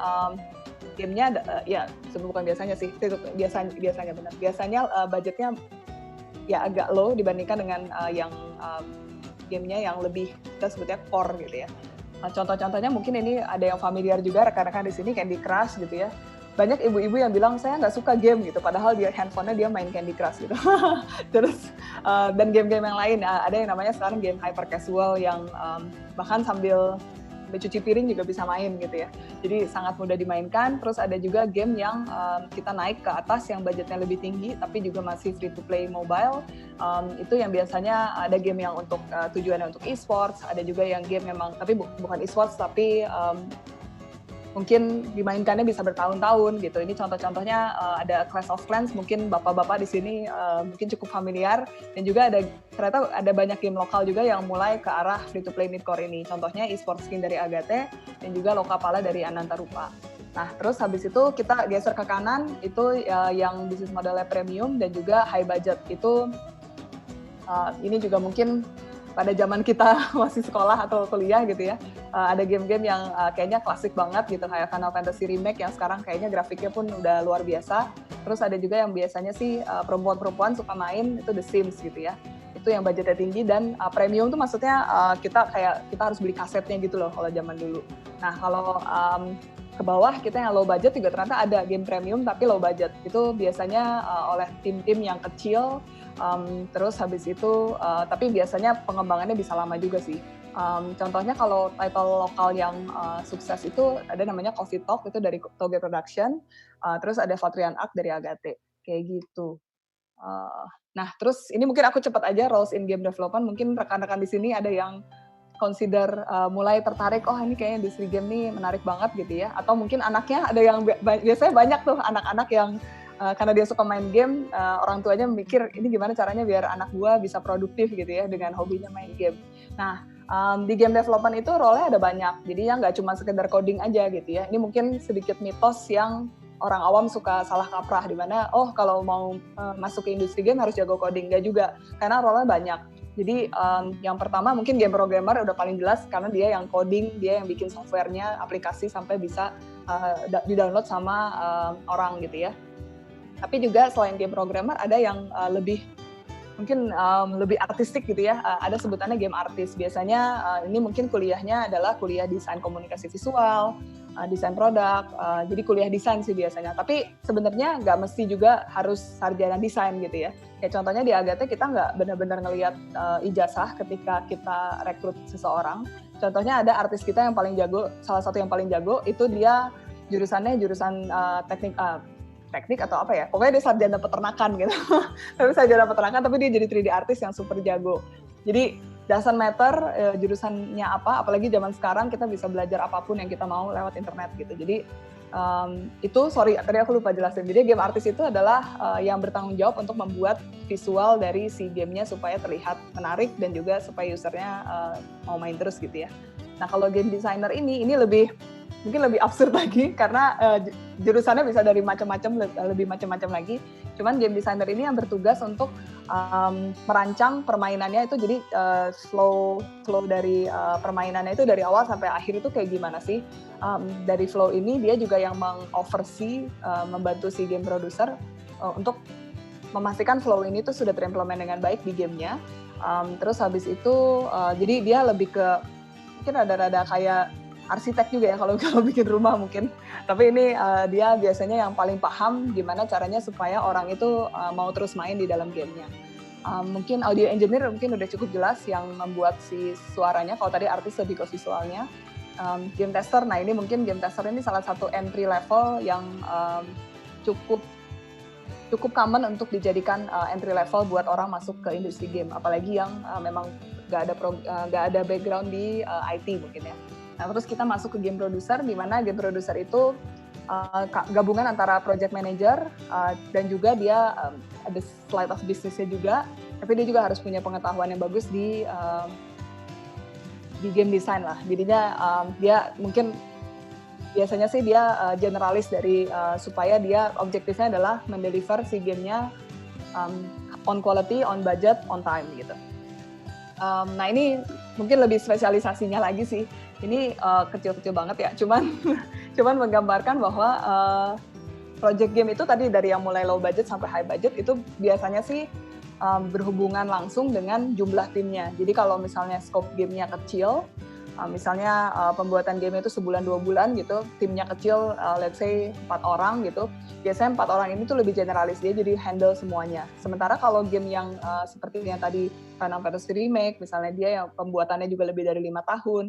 gamenya ya bukan biasanya sih, biasanya benar. Biasanya budgetnya ya agak low dibandingkan dengan yang gamenya yang lebih kita sebutnya core gitu ya. Contoh-contohnya mungkin ini ada yang familiar juga rekan-rekan di sini, Candy Crush gitu ya. Banyak ibu-ibu yang bilang saya nggak suka game gitu, padahal handphonenya dia main Candy Crush gitu. Terus dan game-game yang lain, ada yang namanya sekarang game hyper casual yang bahkan sambil cuci piring juga bisa main gitu ya. Jadi sangat mudah dimainkan. Terus ada juga game yang kita naik ke atas yang budgetnya lebih tinggi tapi juga masih free to play mobile. Itu yang biasanya ada game yang untuk tujuannya untuk e-sports, ada juga yang game memang tapi bukan e-sports tapi mungkin dimainkannya bisa bertahun-tahun gitu. Ini contoh-contohnya ada Clash of Clans, mungkin bapak-bapak di sini mungkin cukup familiar, dan juga ternyata ada banyak game lokal juga yang mulai ke arah free to play mid-core ini. Contohnya e-sports skin dari Agate dan juga Lokapala dari Anantarupa. Nah, terus habis itu kita geser ke kanan, itu yang bisnis modelnya premium dan juga high budget. Itu ini juga mungkin pada zaman kita masih sekolah atau kuliah gitu ya, ada game-game yang kayaknya klasik banget gitu, kayak Final Fantasy Remake yang sekarang kayaknya grafiknya pun udah luar biasa. Terus ada juga yang biasanya sih perempuan-perempuan suka main, itu The Sims gitu ya. Itu yang budgetnya tinggi dan premium tuh maksudnya kita harus beli kasetnya gitu loh kalau zaman dulu. Nah kalau ke bawah kita yang low budget juga ternyata ada game premium tapi low budget. Itu biasanya oleh tim-tim yang kecil. Terus habis itu, tapi biasanya pengembangannya bisa lama juga sih. Contohnya kalau title lokal yang sukses itu ada namanya Coffee Talk, itu dari Toge Production, terus ada Vatrian Arc dari Agate, kayak gitu. Nah, terus ini mungkin aku cepat aja roles in game development. Mungkin rekan-rekan di sini ada yang consider mulai tertarik, oh ini kayaknya industri game nih menarik banget gitu ya. Atau mungkin anaknya ada yang biasanya banyak tuh anak-anak yang karena dia suka main game, orang tuanya mikir ini gimana caranya biar anak gua bisa produktif gitu ya dengan hobinya main game. Nah, di game development itu role-nya ada banyak. Jadi ya nggak cuma sekedar coding aja gitu ya. Ini mungkin sedikit mitos yang orang awam suka salah kaprah di mana kalau mau masuk ke industri game harus jago coding. Nggak juga, karena role-nya banyak. Jadi yang pertama mungkin game programmer udah paling jelas karena dia yang coding, dia yang bikin softwarenya, aplikasi sampai bisa di-download sama orang gitu ya. Tapi juga selain game programmer ada yang lebih mungkin lebih artistik gitu ya, ada sebutannya game artist. Biasanya ini mungkin kuliahnya adalah kuliah desain komunikasi visual, desain produk, jadi kuliah desain sih biasanya. Tapi sebenarnya nggak mesti juga harus sarjana desain gitu ya. Kayak contohnya di Agate kita nggak benar-benar ngelihat ijazah ketika kita rekrut seseorang. Contohnya ada artis kita yang paling jago, salah satu yang paling jago itu dia jurusannya jurusan teknik atau apa ya, pokoknya dia sarjana peternakan gitu. Tapi sarjana peternakan tapi dia jadi 3D artist yang super jago. Jadi doesn't matter jurusannya apa, apalagi zaman sekarang kita bisa belajar apapun yang kita mau lewat internet gitu. Jadi tadi aku lupa jelasin. Jadi game artist itu adalah yang bertanggung jawab untuk membuat visual dari si gamenya supaya terlihat menarik dan juga supaya usernya mau main terus gitu ya. Nah kalau game designer ini mungkin lebih absurd lagi karena jurusannya bisa dari lebih macam-macam lagi. Cuman game designer ini yang bertugas untuk merancang permainannya itu, jadi flow dari permainannya itu dari awal sampai akhir itu kayak gimana sih. Dari flow ini dia juga yang mengoversee, membantu si game producer untuk memastikan flow ini tuh sudah terimplement dengan baik di gamenya. Terus habis itu jadi dia lebih ke mungkin rada-rada kayak arsitek juga ya kalau bikin rumah mungkin. Tapi ini dia biasanya yang paling paham gimana caranya supaya orang itu mau terus main di dalam gamenya. Mungkin audio engineer mungkin udah cukup jelas yang membuat si suaranya. Kalau tadi artis lebih ke visualnya. Game tester, nah ini mungkin game tester ini salah satu entry level yang cukup common untuk dijadikan entry level buat orang masuk ke industri game. Apalagi yang memang nggak ada background di IT mungkin ya. Nah, terus kita masuk ke game producer, di mana game producer itu gabungan antara project manager dan juga dia ada slight of business-nya juga, tapi dia juga harus punya pengetahuan yang bagus di game design lah. Jadinya dia mungkin biasanya sih dia generalis dari supaya dia objektifnya adalah mendeliver si gamenya on quality, on budget, on time gitu. Nah ini mungkin lebih spesialisasinya lagi sih. Ini kecil-kecil banget ya, cuman menggambarkan bahwa project game itu tadi dari yang mulai low budget sampai high budget itu biasanya sih berhubungan langsung dengan jumlah timnya. Jadi kalau misalnya scope gamenya kecil, misalnya pembuatan game itu sebulan 2 bulan gitu, timnya kecil, let's say 4 orang gitu, biasanya 4 orang ini tuh lebih generalis, dia jadi handle semuanya. Sementara kalau game yang seperti yang tadi Final Fantasy Remake, misalnya dia yang pembuatannya juga lebih dari 5 tahun,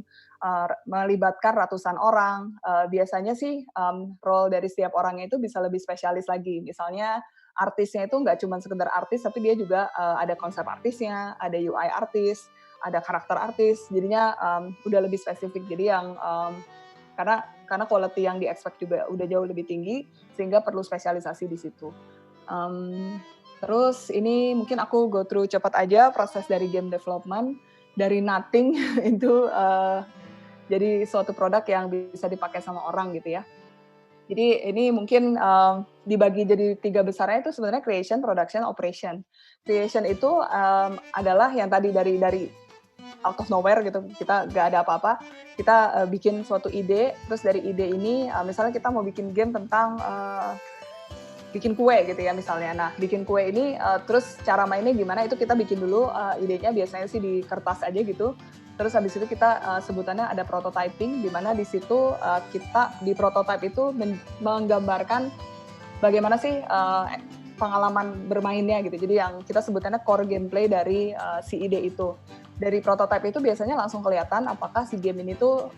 melibatkan ratusan orang, biasanya sih role dari setiap orangnya itu bisa lebih spesialis lagi. Misalnya artisnya itu nggak cuma sekedar artis, tapi dia juga ada konsep artisnya, ada UI artis, ada karakter artis, jadinya udah lebih spesifik. Jadi yang karena quality yang di-expect juga udah jauh lebih tinggi, sehingga perlu spesialisasi di situ. Terus ini mungkin aku go through cepat aja proses dari game development, dari nothing itu jadi suatu produk yang bisa dipakai sama orang gitu ya. Jadi ini mungkin dibagi jadi 3 besarnya itu sebenarnya creation, production, operation. Creation itu adalah yang tadi dari out of nowhere gitu, kita nggak ada apa-apa, kita bikin suatu ide, terus dari ide ini misalnya kita mau bikin game tentang bikin kue gitu ya misalnya. Nah bikin kue ini terus cara mainnya gimana itu kita bikin dulu idenya, biasanya sih di kertas aja gitu. Terus habis itu kita sebutannya ada prototyping, di mana di situ kita di prototype itu menggambarkan bagaimana sih pengalaman bermainnya gitu. Jadi yang kita sebutannya core gameplay dari si ide itu. Dari prototipe itu biasanya langsung kelihatan apakah si game ini tuh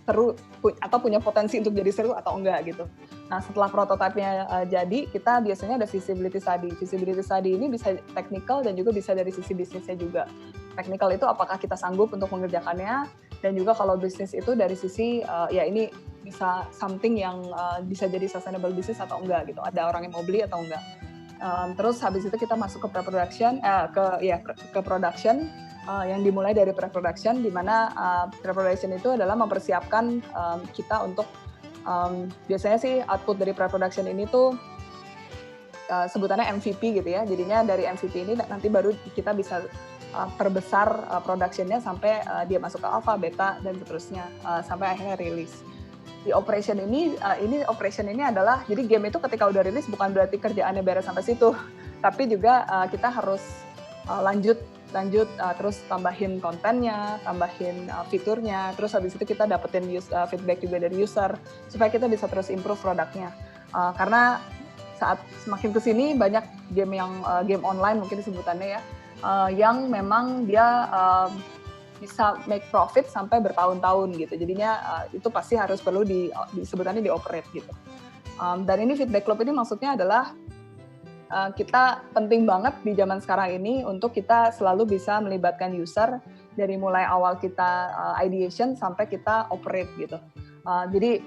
seru atau punya potensi untuk jadi seru atau enggak gitu. Nah setelah prototipenya jadi, kita biasanya ada feasibility study. Feasibility study ini bisa technical dan juga bisa dari sisi bisnisnya juga. Technical itu apakah kita sanggup untuk mengerjakannya, dan juga kalau bisnis itu dari sisi ya ini bisa something yang bisa jadi sustainable business atau enggak gitu. Ada orang yang mau beli atau enggak. Terus habis itu kita masuk ke pre-production, ke production. Yang dimulai dari pre-production, di mana pre-production itu adalah mempersiapkan kita untuk biasanya sih output dari pre-production ini tuh sebutannya MVP gitu ya. Jadinya dari MVP ini nanti baru kita bisa perbesar production-nya sampai dia masuk ke alpha, beta dan seterusnya sampai akhirnya rilis. Di operation ini adalah, jadi game itu ketika udah rilis bukan berarti kerjaannya beres sampai situ, tapi juga kita harus lanjut terus tambahin kontennya, tambahin fiturnya, terus habis itu kita dapetin feedback juga dari user supaya kita bisa terus improve produknya. Karena saat semakin kesini banyak game online mungkin disebutannya ya, yang memang dia bisa make profit sampai bertahun-tahun gitu. Jadinya itu pasti harus perlu disebutannya dioperate gitu. Dan ini feedback loop ini maksudnya adalah kita penting banget di zaman sekarang ini untuk kita selalu bisa melibatkan user dari mulai awal kita ideation sampai kita operate gitu. Jadi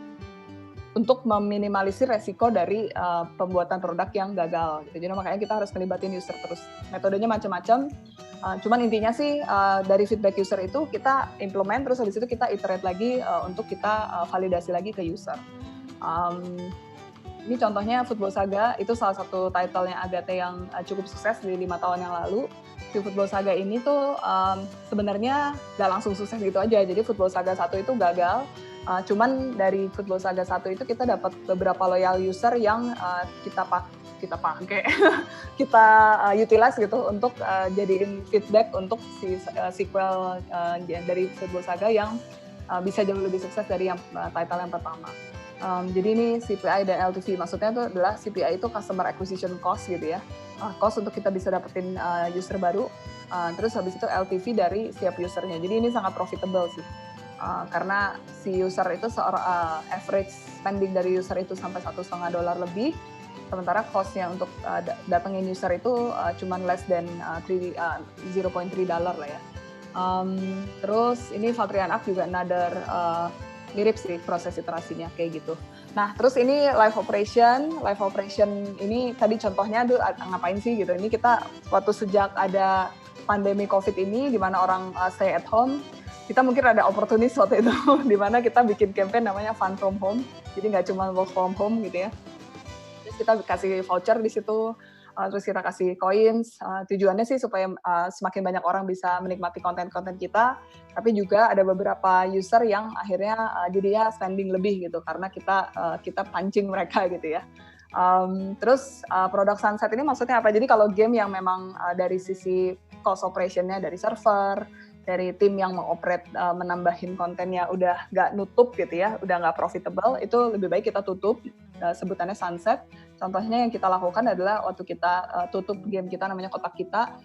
untuk meminimalisir resiko dari pembuatan produk yang gagal gitu. Jadi makanya kita harus melibatin user terus. Metodenya macam-macam. Cuman intinya sih dari feedback user itu kita implement, terus habis itu kita iterate lagi untuk kita validasi lagi ke user. Ini contohnya Football Saga, itu salah satu title-nya Agate yang cukup sukses di 5 tahun yang lalu. Di Football Saga ini tuh sebenarnya nggak langsung sukses gitu aja. Jadi Football Saga 1 itu gagal, cuman dari Football Saga 1 itu kita dapat beberapa loyal user yang kita pakai, kita utilize gitu untuk jadiin feedback untuk si sequel dari Football Saga yang bisa jauh lebih sukses dari yang title yang pertama. Jadi ini CPI dan LTV, maksudnya itu adalah CPI itu customer acquisition cost gitu ya, cost untuk kita bisa dapetin user baru, terus habis itu LTV dari setiap usernya. Jadi ini sangat profitable sih, karena si user itu average spending dari user itu sampai $1,5 lebih, sementara cost-nya untuk datengin user itu cuman less than $0.3 lah ya. Terus ini Valtrian Arc juga another mirip sih proses iterasinya kayak gitu. Nah terus ini live operation ini tadi contohnya tuh ngapain sih gitu. Ini kita waktu sejak ada pandemi COVID ini di mana orang stay at home, kita mungkin ada opportunity waktu itu di mana kita bikin campaign namanya Fun From Home. Jadi nggak cuma work from home gitu ya. Terus kita kasih voucher di situ. Terus kita kasih coins, tujuannya sih supaya semakin banyak orang bisa menikmati konten-konten kita, tapi juga ada beberapa user yang akhirnya jadinya spending lebih gitu, karena kita pancing mereka gitu ya. Terus produk sunset ini maksudnya apa? Jadi kalau game yang memang dari sisi cost operationnya dari server, dari tim yang mengoperate menambahin kontennya udah nggak nutup gitu ya, udah nggak profitable, itu lebih baik kita tutup, sebutannya sunset. Contohnya yang kita lakukan adalah waktu kita tutup game kita namanya Kotak Kita,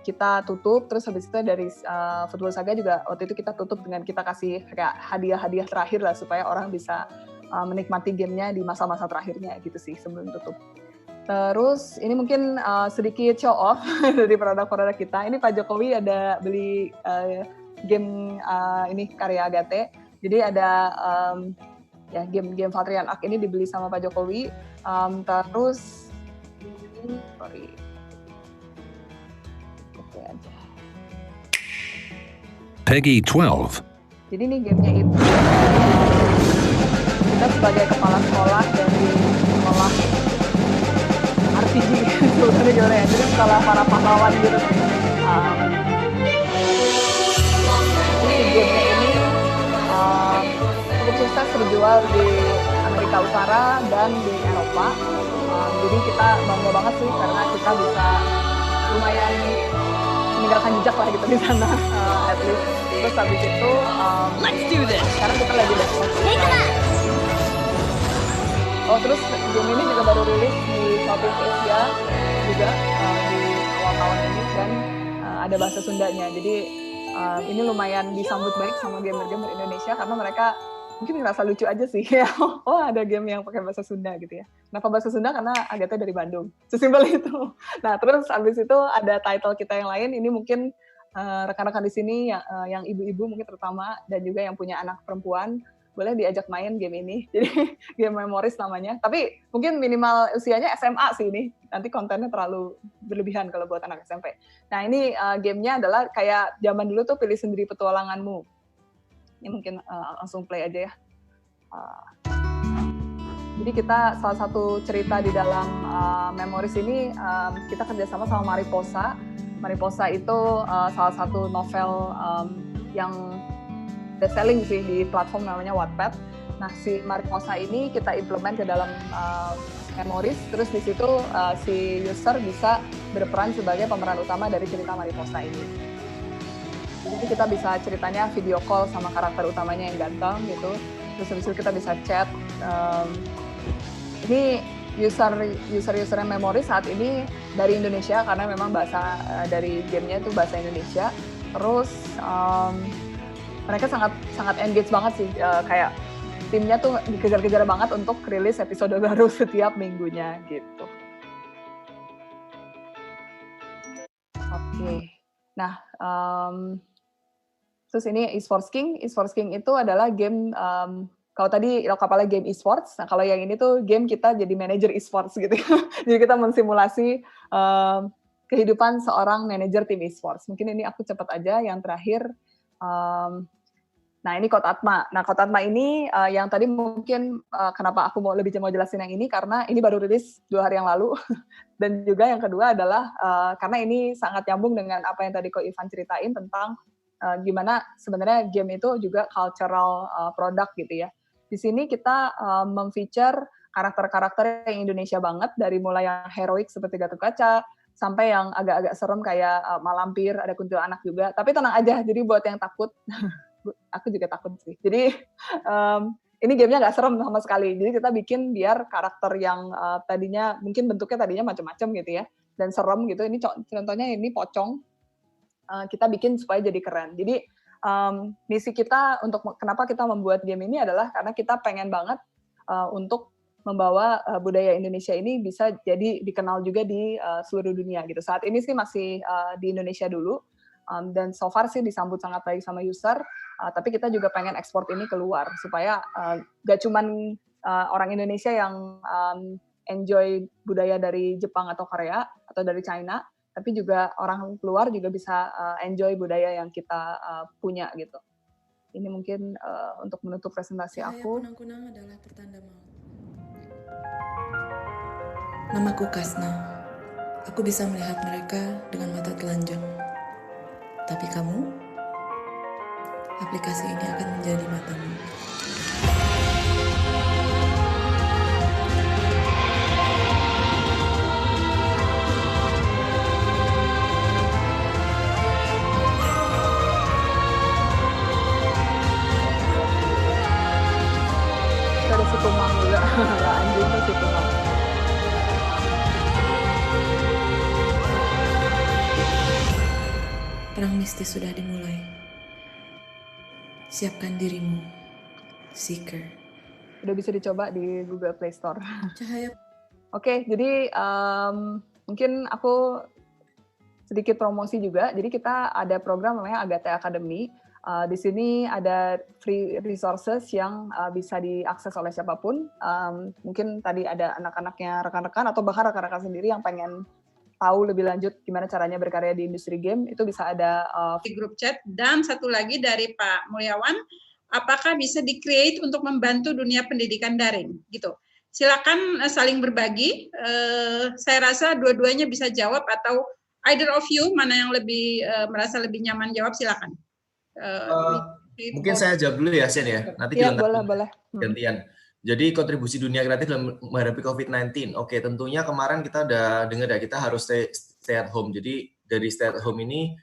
kita tutup, terus habis itu dari Football Saga juga waktu itu kita tutup dengan kita kasih kayak hadiah-hadiah terakhir lah supaya orang bisa menikmati gamenya di masa-masa terakhirnya gitu sih sebelum tutup. Terus ini mungkin sedikit show off dari produk-produk kita. Ini Pak Jokowi ada beli game ini karya Agate. Jadi ada ya game Valtrian Arc ini dibeli sama Pak Jokowi. Terus sorry. Oke aja. Peggy 12. Jadi ini gamenya itu kita sebagai kepala sekolah dari sekolah RPG sebenarnya gimana ya, jadi sekolah para pahlawan gitu. Ini gamenya ini cukup sukses terjual di Amerika Utara dan di Eropa. Jadi kita bangga banget sih karena kita bisa lumayan meninggalkan jejak lah gitu di sana, at least. Terus habis itu sekarang kita lagi Oh, terus game ini juga baru rilis di Southeast Asia juga di awal tahun ini, dan ada bahasa Sundanya. Jadi ini lumayan disambut baik sama gamer-gamer Indonesia karena mereka mungkin ngerasa lucu aja sih. Oh, ada game yang pakai bahasa Sunda gitu ya. Kenapa bahasa Sunda? Karena Agatha dari Bandung. Sesimpel itu. Nah, terus abis itu ada title kita yang lain. Ini mungkin rekan-rekan di sini yang ibu-ibu mungkin terutama, dan juga yang punya anak perempuan, boleh diajak main game ini. Jadi game Memories namanya. Tapi mungkin minimal usianya SMA sih ini. Nanti kontennya terlalu berlebihan kalau buat anak SMP. Nah, ini gamenya adalah kayak zaman dulu tuh pilih sendiri petualanganmu. Ini mungkin langsung play aja ya. Jadi kita salah satu cerita di dalam Memories ini, kita kerjasama sama Mariposa. Mariposa itu salah satu novel yang best selling sih di platform namanya Wattpad. Nah, si Mariposa ini kita implement ke dalam Memories, terus di situ si user bisa berperan sebagai pemeran utama dari cerita Mariposa ini. Jadi kita bisa ceritanya video call sama karakter utamanya yang ganteng gitu, terus habis itu kita bisa chat. Ini user Memories saat ini dari Indonesia karena memang bahasa dari gamenya itu bahasa Indonesia. Terus mereka sangat engage banget sih, kayak timnya tuh dikejar-kejar banget untuk rilis episode baru setiap minggunya gitu. Oke. Nah, terus ini Esports King. Esports King itu adalah game, kalau tadi kapalnya game esports, nah kalau yang ini tuh game kita jadi manajer esports gitu. Jadi kita mensimulasi kehidupan seorang manajer tim esports. Mungkin ini aku cepat aja yang terakhir. Nah, ini Code Atma. Nah, Code Atma ini yang tadi mungkin kenapa aku mau jelasin yang ini, karena ini baru rilis 2 hari yang lalu. Dan juga yang kedua adalah karena ini sangat nyambung dengan apa yang tadi Ko Ivan ceritain tentang gimana sebenarnya game itu juga cultural product gitu ya. Di sini kita memfeature karakter-karakter yang Indonesia banget, dari mulai yang heroik seperti Gatot Kaca, sampai yang agak-agak serem kayak Malampir, ada kuntilanak juga. Tapi tenang aja, jadi buat yang takut, aku juga takut sih. Jadi ini gamenya nggak serem sama sekali. Jadi kita bikin biar karakter yang tadinya mungkin bentuknya tadinya macam-macam gitu ya, dan serem gitu. Ini contohnya ini pocong. Kita bikin supaya jadi keren. Jadi misi kita untuk kenapa kita membuat game ini adalah karena kita pengen banget untuk membawa budaya Indonesia ini bisa jadi dikenal juga di seluruh dunia gitu. Saat ini sih masih di Indonesia dulu, dan so far sih disambut sangat baik sama user, tapi kita juga pengen ekspor ini keluar supaya gak cuman orang Indonesia yang enjoy budaya dari Jepang atau Korea atau dari China, tapi juga orang keluar juga bisa enjoy budaya yang kita punya gitu. Ini mungkin untuk menutup presentasi aku. Kunang-kunang adalah pertanda maut. Namaku Kasna. Aku bisa melihat mereka dengan mata telanjang. Tapi kamu, aplikasi ini akan menjadi matamu. Ada si Tumang juga, nggak anjing tuh si Tumang. Perang mistis sudah dimulai. Siapkan dirimu, Seeker. Udah bisa dicoba di Google Play Store. Cahaya. Oke, jadi mungkin aku sedikit promosi juga. Jadi kita ada program namanya Agatha Academy. Di sini ada free resources yang bisa diakses oleh siapapun. Mungkin tadi ada anak-anaknya rekan-rekan atau bahkan rekan-rekan sendiri yang pengen tahu lebih lanjut gimana caranya berkarya di industri game, itu bisa ada di grup chat. Dan satu lagi dari Pak Mulyawan, apakah bisa di-create untuk membantu dunia pendidikan daring gitu. Silakan saling berbagi. Saya rasa dua-duanya bisa jawab, atau either of you mana yang lebih merasa lebih nyaman jawab, silakan. Mungkin saya jawab dulu ya, Sen ya. Nanti ya, boleh. Gantian. Jadi kontribusi dunia kreatif dalam menghadapi COVID-19. Oke, tentunya kemarin kita udah dengar ya, kita harus stay at home. Jadi dari stay at home ini,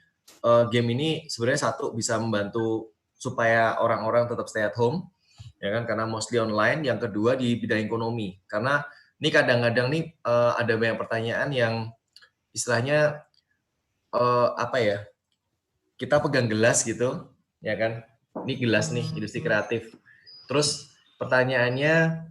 game ini sebenarnya satu bisa membantu supaya orang-orang tetap stay at home. ya kan, karena mostly online. Yang kedua di bidang ekonomi, karena ini kadang-kadang nih ada banyak pertanyaan yang istilahnya apa ya, kita pegang gelas gitu, ya kan, ini gelas nih, industri kreatif, terus pertanyaannya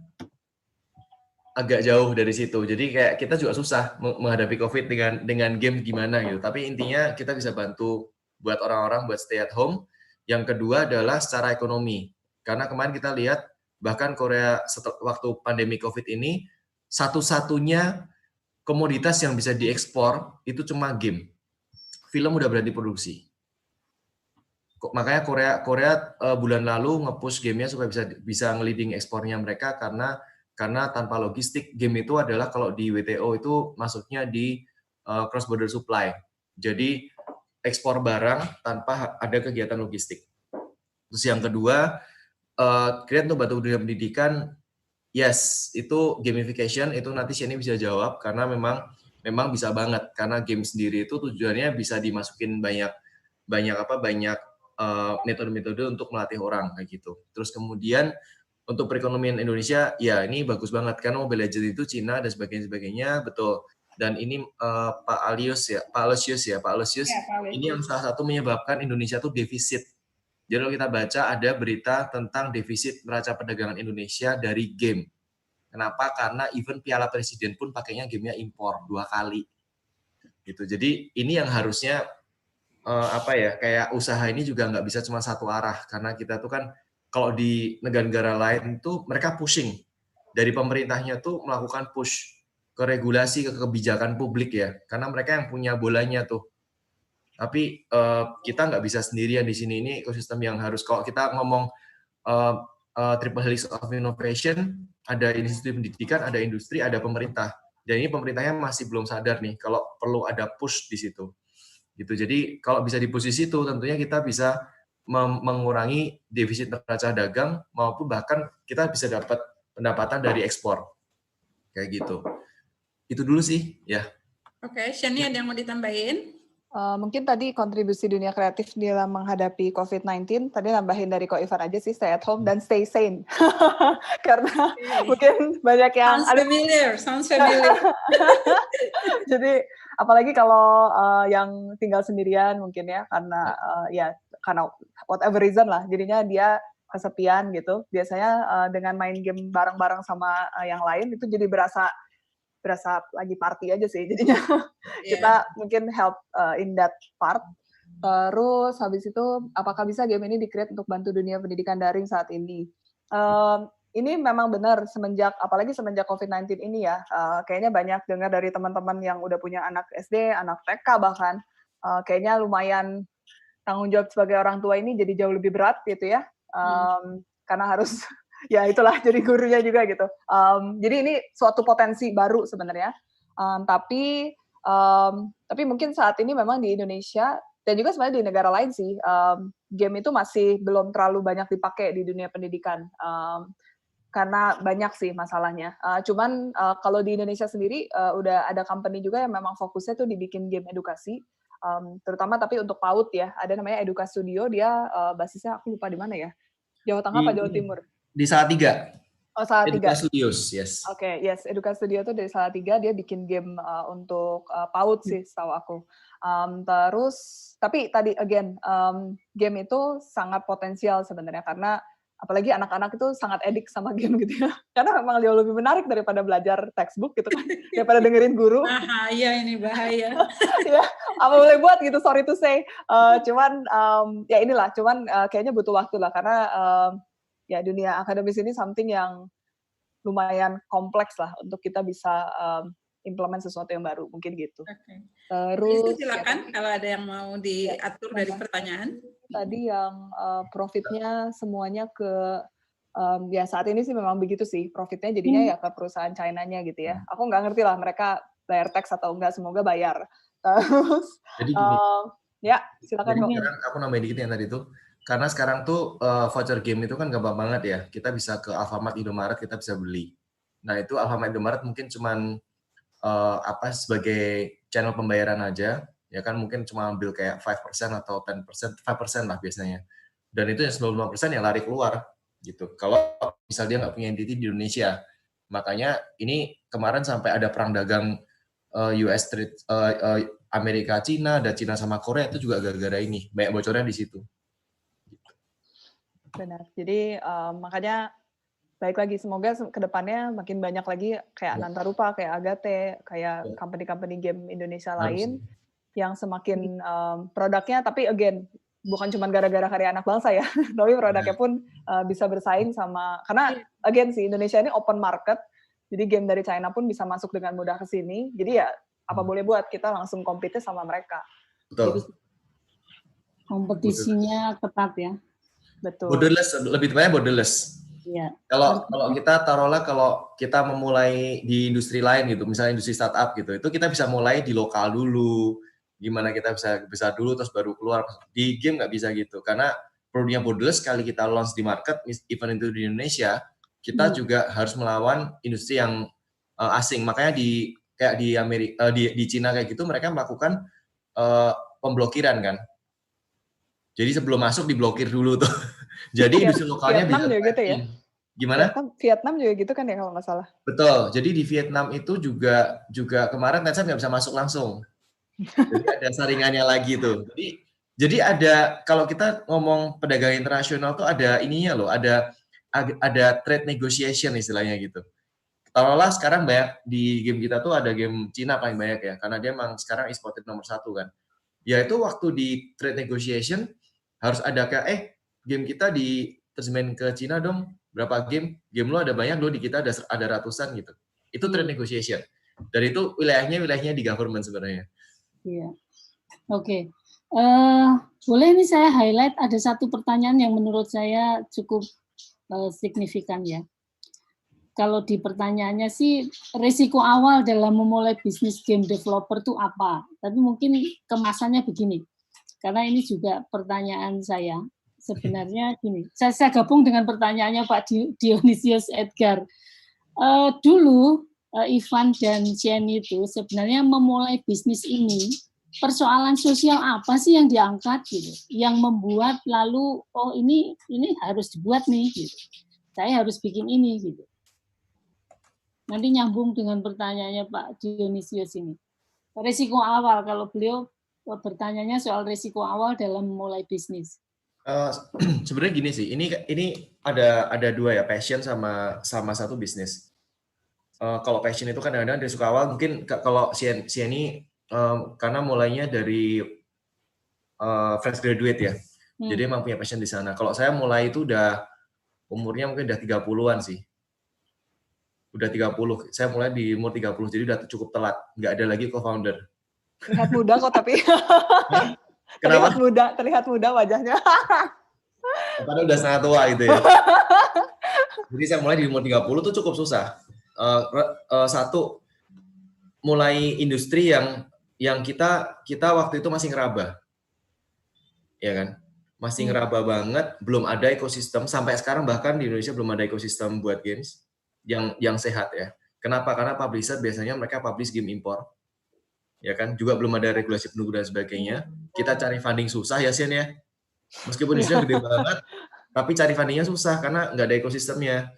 agak jauh dari situ, jadi kayak kita juga susah menghadapi COVID dengan game gimana gitu. Tapi intinya kita bisa bantu buat orang-orang buat stay at home. Yang kedua adalah secara ekonomi, karena kemarin kita lihat bahkan Korea waktu pandemi COVID ini satu-satunya komoditas yang bisa diekspor itu cuma game. Film udah berhenti produksi. Makanya Korea bulan lalu nge-push gamenya supaya bisa nge-leading ekspornya mereka, karena tanpa logistik, game itu adalah kalau di WTO itu masuknya di cross border supply. Jadi ekspor barang tanpa ada kegiatan logistik. Terus yang kedua, create untuk bantu dunia pendidikan, yes, itu gamification, itu nanti Shani bisa jawab, karena memang bisa banget, karena game sendiri itu tujuannya bisa dimasukin banyak metode-metode untuk melatih orang kayak gitu. Terus kemudian untuk perekonomian Indonesia, ya ini bagus banget, karena Mobile Legends itu Cina dan sebagainya, betul. Dan ini Pak Aloysius ini yang salah satu menyebabkan Indonesia tuh defisit. Jadi kalau kita baca ada berita tentang defisit neraca perdagangan Indonesia dari game. Kenapa? Karena even Piala Presiden pun pakainya gamenya impor 2 kali. Gitu. Jadi ini yang harusnya kayak usaha ini juga nggak bisa cuma satu arah, karena kita tuh kan kalau di negara-negara lain tuh mereka pushing dari pemerintahnya tuh melakukan push ke regulasi, ke kebijakan publik ya, karena mereka yang punya bolanya tuh. Tapi kita nggak bisa sendirian di sini, ini ekosistem yang harus, kalau kita ngomong triple helix of innovation, ada institusi pendidikan, ada industri, ada pemerintah. Dan ini pemerintahnya masih belum sadar nih kalau perlu ada push di situ. Gitu. Jadi kalau bisa di posisi itu, tentunya kita bisa mengurangi defisit neraca dagang, maupun bahkan kita bisa dapat pendapatan dari ekspor. Kayak gitu. Itu dulu sih, ya. Oke, Shani ada yang mau ditambahin? Mungkin tadi kontribusi dunia kreatif dalam menghadapi COVID-19, tadi nambahin dari Ko Ivan aja sih, stay at home dan stay sane. Karena mungkin banyak yang... Sounds familiar. Jadi apalagi kalau yang tinggal sendirian mungkin ya, karena whatever reason lah, jadinya dia kesepian gitu. Biasanya dengan main game bareng-bareng sama yang lain, itu jadi berasa lagi party aja sih, jadinya kita mungkin help in that part. Terus habis itu, apakah bisa game ini di-create untuk bantu dunia pendidikan daring saat ini? Ini memang benar, apalagi semenjak COVID-19 ini ya, kayaknya banyak dengar dari teman-teman yang udah punya anak SD, anak TK bahkan, kayaknya lumayan tanggung jawab sebagai orang tua ini jadi jauh lebih berat gitu ya, karena harus ya itulah jadi gurunya juga gitu. Jadi ini suatu potensi baru sebenarnya. Tapi mungkin saat ini memang di Indonesia dan juga sebenarnya di negara lain sih, game itu masih belum terlalu banyak dipakai di dunia pendidikan. Karena banyak sih masalahnya. Cuman kalau di Indonesia sendiri udah ada company juga yang memang fokusnya tuh dibikin game edukasi. Terutama tapi untuk PAUD ya. Ada namanya Eduka Studio, dia basisnya aku lupa di mana ya. Jawa Tengah apa Jawa Timur? Di Salatiga. Oh, Salatiga. Eduka Studios, yes. Oke, yes. Eduka Studio itu dari Salatiga, dia bikin game untuk PAUD sih, setahu aku. Terus, tapi tadi again, game itu sangat potensial sebenarnya, karena apalagi anak-anak itu sangat edik sama game gitu ya. Karena memang jauh lebih menarik daripada belajar textbook gitu kan, daripada dengerin guru. Bahaya ini, bahaya. Ya, apa boleh buat gitu, sorry to say. Cuman, ya inilah, kayaknya butuh waktu lah, karena ya dunia akademis ini something yang lumayan kompleks lah untuk kita bisa implement sesuatu yang baru, mungkin gitu. Okay. Terus silakan kalau ada yang mau diatur dari pertanyaan. Tadi yang profitnya semuanya ke ya saat ini sih memang begitu sih, profitnya jadinya ya ke perusahaan China-nya gitu ya. Aku nggak ngerti lah mereka bayar tax atau enggak, semoga bayar. Terus jadi gini, ya silakan. Jadi aku nambahin dikit yang tadi tuh. Karena sekarang tuh voucher game itu kan gampang banget ya. Kita bisa ke Alfamart, Indomaret, kita bisa beli. Nah itu Alfamart, Indomaret mungkin cuman sebagai channel pembayaran aja. Ya kan mungkin cuma ambil kayak 5% atau 10%, 5% lah biasanya. Dan itu yang 95% yang lari keluar. gitu. Kalau misal dia nggak punya entity di Indonesia, makanya ini kemarin sampai ada perang dagang US trade Amerika Cina, ada Cina sama Korea itu juga gara-gara ini, banyak bocornya di situ. Benar. Jadi makanya baik lagi, semoga kedepannya makin banyak lagi kayak Anantarupa, kayak Agate, kayak company-company game Indonesia lain yang semakin produknya, tapi again bukan cuma gara-gara karya anak bangsa ya, tapi produknya pun bisa bersaing sama, karena again sih Indonesia ini open market, jadi game dari China pun bisa masuk dengan mudah ke sini, jadi ya apa boleh buat kita langsung compete sama mereka. Betul. Jadi, kompetisinya ketat ya. Betul. Borderless, lebih tepatnya borderless. Iya. Kalau kita taruhlah kalau kita memulai di industri lain gitu, misalnya industri startup gitu, itu kita bisa mulai di lokal dulu, gimana kita bisa besar dulu terus baru keluar. Di game nggak bisa gitu, karena produknya borderless sekali kita launch di market, even itu di Indonesia, kita juga harus melawan industri yang asing. Makanya kayak di Amerika, di Cina kayak gitu, mereka melakukan pemblokiran kan. Jadi sebelum masuk diblokir dulu tuh. Jadi industri lokalnya Vietnam bisa juga gitu ya? Gimana? Vietnam juga gitu kan ya kalau nggak salah? Betul. Jadi di Vietnam itu juga kemarin Tencent nggak bisa masuk langsung. Jadi ada saringannya lagi tuh. Jadi ada, kalau kita ngomong pedagang internasional tuh ada ininya loh, ada trade negotiation istilahnya gitu. Taruhlah sekarang banyak di game kita tuh ada game Cina paling banyak ya, karena dia emang sekarang exported nomor 1 kan. Ya itu waktu di trade negotiation harus ada kayak game kita diterjemahin ke Cina dong, berapa game lo ada banyak, lo di kita ada ratusan gitu. Itu trade negotiation. Dan itu wilayahnya di government sebenarnya. Iya. Oke. Boleh ini saya highlight ada satu pertanyaan yang menurut saya cukup signifikan ya. Kalau di pertanyaannya sih risiko awal dalam memulai bisnis game developer itu apa? Tapi mungkin kemasannya begini. Karena ini juga pertanyaan saya. Sebenarnya gini, saya gabung dengan pertanyaannya Pak Dionysius Edgar. Dulu Ivan dan Jenny itu sebenarnya memulai bisnis ini, persoalan sosial apa sih yang diangkat gitu, yang membuat lalu ini harus dibuat nih gitu. Saya harus bikin ini gitu. Nanti nyambung dengan pertanyaannya Pak Dionysius ini. Risiko awal, kalau beliau bertanyanya soal risiko awal dalam memulai bisnis. Sebenarnya gini sih, ini ada dua ya, passion sama satu bisnis. Kalau passion itu kadang-kadang risiko awal, mungkin kalau si ini karena mulainya dari fresh graduate ya, jadi emang punya passion di sana. Kalau saya mulai itu udah umurnya mungkin udah 30-an sih. Udah 30, saya mulai di umur 30, jadi udah cukup telat, nggak ada lagi co-founder. Terlihat muda kok tapi. Kenapa? Terlihat muda wajahnya. Padahal udah setengah tua gitu ya. Jadi saya mulai di umur 30 tuh cukup susah. Satu, mulai industri yang kita waktu itu masih ngeraba. Ya kan? Masih ngeraba banget, belum ada ekosistem, sampai sekarang bahkan di Indonesia belum ada ekosistem buat games yang sehat ya. Kenapa? Karena publisher biasanya mereka publish game impor. Ya kan? Juga belum ada regulasi penduduk dan sebagainya. Kita cari funding susah ya, Sian ya. Meskipun isinya gede banget, tapi cari fundingnya susah karena nggak ada ekosistemnya.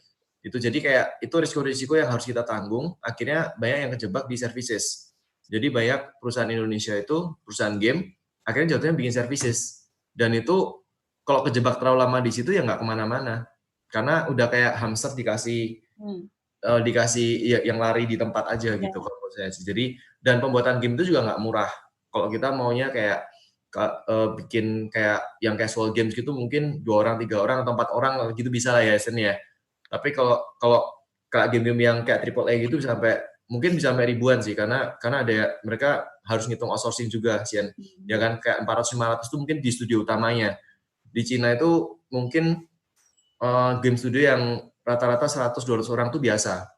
Itu jadi kayak itu risiko-risiko yang harus kita tanggung. Akhirnya banyak yang kejebak di services. Jadi banyak perusahaan Indonesia itu perusahaan game, akhirnya jatuhnya bikin services. Dan itu kalau kejebak terlalu lama di situ ya nggak kemana-mana. Karena udah kayak hamster dikasih yang lari di tempat aja gitu kalau saya. Jadi dan pembuatan game itu juga nggak murah. Kalau kita maunya kayak bikin kayak yang casual games gitu mungkin 2 orang, 3 orang atau 4 orang gitu bisa lah ya Sen ya. Tapi kalau kayak game-game yang kayak AAA gitu mungkin bisa sampai ribuan sih karena ada mereka harus ngitung outsourcing juga Sen. Ya kan kayak 400-500 itu mungkin di studio utamanya. Di Cina itu mungkin game studio yang rata-rata 100-200 orang tuh biasa.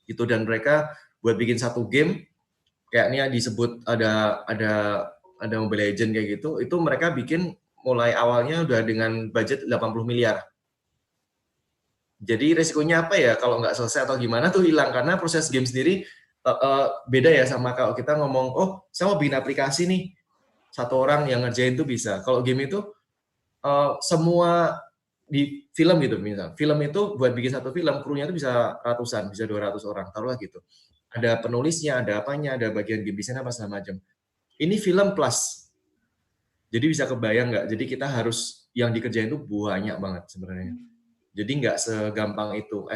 Gitu dan mereka buat bikin satu game kayak ini disebut ada Mobile Legends kayak gitu, itu mereka bikin mulai awalnya udah dengan budget 80 miliar. Jadi resikonya apa ya kalau nggak selesai atau gimana tuh hilang karena proses game sendiri beda ya sama kalau kita ngomong saya mau bikin aplikasi nih 1 orang yang ngerjain tuh bisa. Kalau game itu semua di film gitu misal. Film itu buat bikin satu film, krunya itu bisa ratusan, bisa 200 orang, taruhlah gitu. Ada penulisnya, ada apanya, ada bagian game design apa segala macam. Ini film plus. Jadi bisa kebayang nggak? Jadi kita harus yang dikerjain itu banyak banget sebenarnya. Jadi nggak segampang itu.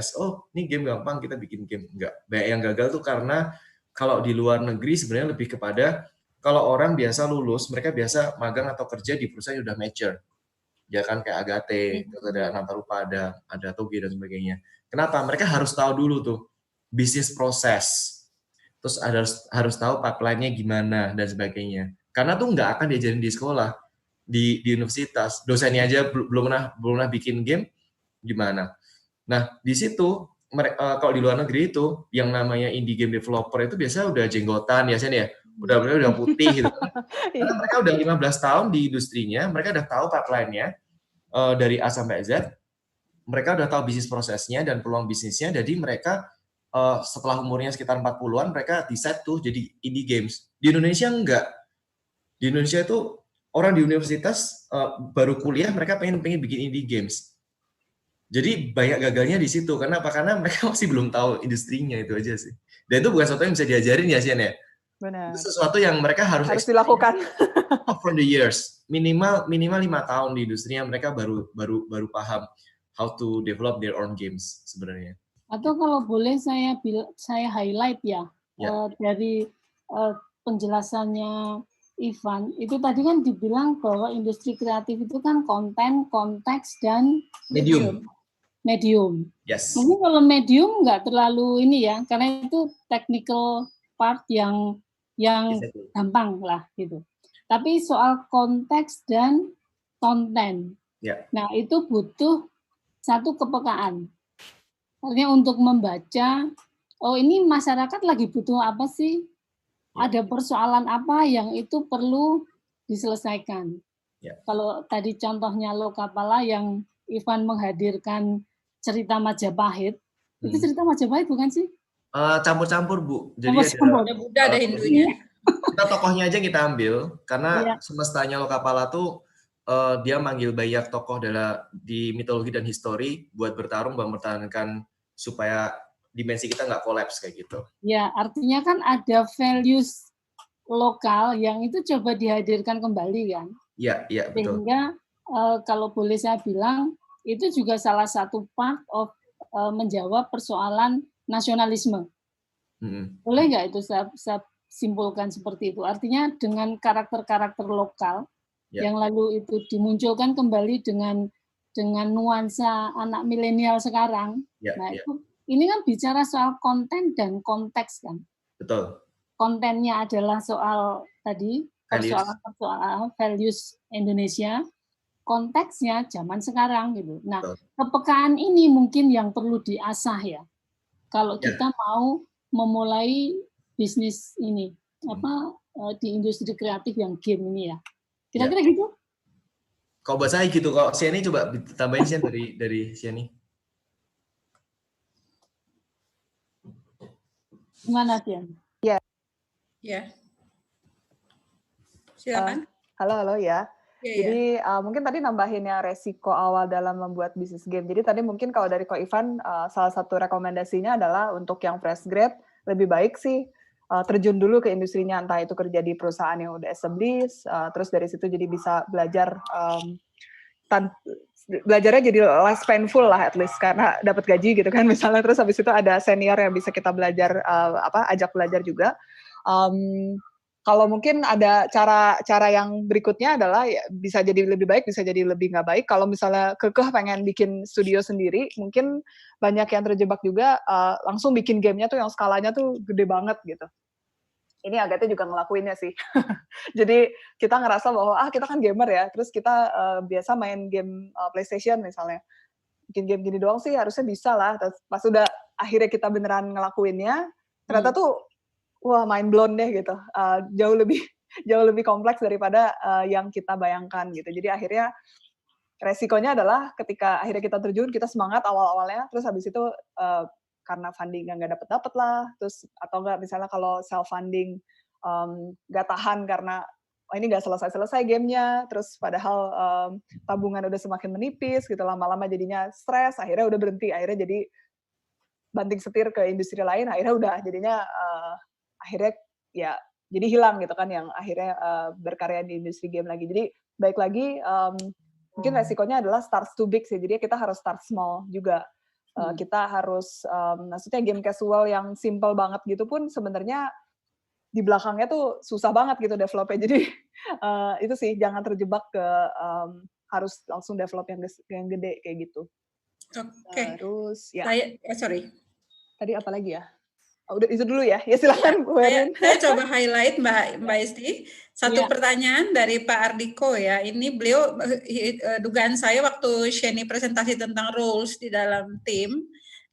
Ini game gampang, kita bikin game. Nggak. Banyak yang gagal tuh karena kalau di luar negeri sebenarnya lebih kepada kalau orang biasa lulus, mereka biasa magang atau kerja di perusahaan yang udah mature. Ya kan kayak Agate, terus ada Nantarupa, ada Toge dan sebagainya. Kenapa? Mereka harus tahu dulu tuh bisnis proses. Terus harus tahu pipeline-nya gimana dan sebagainya. Karena tuh nggak akan diajarin di sekolah, di universitas. Dosennya aja belum pernah bikin game, gimana? Nah, di situ kalau di luar negeri itu yang namanya indie game developer itu biasanya udah jenggotan biasanya ya. Udah putih gitu. Karena mereka udah 15 tahun di industrinya, mereka udah tahu pipeline-nya dari A sampai Z. Mereka udah tahu bisnis prosesnya dan peluang bisnisnya, jadi mereka setelah umurnya sekitar 40-an mereka decide tuh jadi indie games. Di Indonesia enggak. Di Indonesia itu orang di universitas baru kuliah mereka pengen bikin indie games. Jadi banyak gagalnya di situ. Karena apa? Karena mereka masih belum tahu industrinya, itu aja sih. Dan itu bukan sesuatu yang bisa diajarin ya, Sian ya. Benar. Itu sesuatu yang mereka harus dilakukan. From the years, minimal 5 tahun di industrinya mereka baru paham how to develop their own games sebenarnya. Atau kalau boleh saya highlight ya, dari penjelasannya Ivan, itu tadi kan dibilang bahwa industri kreatif itu kan konten, konteks, dan medium. Yes. Mungkin kalau medium nggak terlalu ini ya, karena itu technical part yang gampang lah gitu. Tapi soal konteks dan konten, nah itu butuh satu kepekaan. Artinya untuk membaca, ini masyarakat lagi butuh apa sih? Ada persoalan apa yang itu perlu diselesaikan. Kalau tadi contohnya Lokapala yang Ivan menghadirkan cerita Majapahit, itu cerita Majapahit bukan sih? Campur-campur, Bu. Jadi ada Buddha, ada Hindunya. Kita tokohnya aja kita ambil, karena semestanya Lokapala tuh dia manggil banyak tokoh di mitologi dan histori buat bertarung dan mempertahankan supaya dimensi kita nggak kolaps kayak gitu. Ya, artinya kan ada values lokal yang itu coba dihadirkan kembali kan. Iya, betul. Sehingga kalau boleh saya bilang, itu juga salah satu part of menjawab persoalan nasionalisme. Boleh nggak itu saya simpulkan seperti itu? Artinya dengan karakter-karakter lokal yang lalu itu dimunculkan kembali dengan nuansa anak milenial sekarang. Nah, ini kan bicara soal konten dan konteks kan. Betul. Kontennya adalah soal tadi persoalan values Indonesia, konteksnya zaman sekarang gitu. Nah, kepekaan ini mungkin yang perlu diasah ya. Kalau kita mau memulai bisnis ini di industri kreatif yang game ini ya. Kira-kira gitu? Kalau buat saya gitu, kalau Siani coba tambahin Sian dari Siani. Gimana Sian? Ya. Silakan. Halo ya. Jadi mungkin tadi nambahinnya resiko awal dalam membuat bisnis game. Jadi tadi mungkin kalau dari Ko Ivan salah satu rekomendasinya adalah untuk yang fresh grade lebih baik sih terjun dulu ke industrinya, entah itu kerja di perusahaan yang udah established, terus dari situ jadi bisa belajar belajarnya jadi less painful lah at least karena dapat gaji gitu kan misalnya, terus habis itu ada senior yang bisa kita belajar ajak belajar juga. Kalau mungkin ada cara yang berikutnya adalah ya, bisa jadi lebih baik, bisa jadi lebih nggak baik. Kalau misalnya kekeh pengen bikin studio sendiri, mungkin banyak yang terjebak juga langsung bikin gamenya tuh yang skalanya tuh gede banget gitu. Ini Agate juga ngelakuinnya sih. Jadi kita ngerasa bahwa kita kan gamer ya, terus kita biasa main game PlayStation misalnya. Bikin game gini doang sih harusnya bisa lah. Terus pas udah akhirnya kita beneran ngelakuinnya, ternyata tuh wah mind blown deh gitu. Jauh lebih kompleks daripada yang kita bayangkan gitu. Jadi akhirnya resikonya adalah ketika akhirnya kita terjun, kita semangat awal-awalnya, terus habis itu karena fundingnya nggak dapet lah, terus atau nggak misalnya kalau self funding nggak tahan karena ini nggak selesai-selesai gamenya, terus padahal tabungan udah semakin menipis gitu, lama-lama jadinya stres, akhirnya udah berhenti, akhirnya jadi banting setir ke industri lain, akhirnya udah jadinya akhirnya ya jadi hilang gitu kan yang akhirnya berkarya di industri game lagi. Jadi baik lagi mungkin resikonya adalah start too big sih, jadi kita harus start small juga. Kita harus, maksudnya game casual yang simple banget gitu pun sebenarnya di belakangnya tuh susah banget gitu develop-nya. Jadi itu sih, jangan terjebak ke harus langsung develop yang gede kayak gitu. Oke. Terus ya. Sorry. Tadi apa lagi ya? Udah itu dulu ya. Ya silakan Bu Erin. Saya coba highlight Mbak Isti. Satu pertanyaan dari Pak Ardiko ya. Ini beliau dugaan saya waktu Sheni presentasi tentang roles di dalam tim.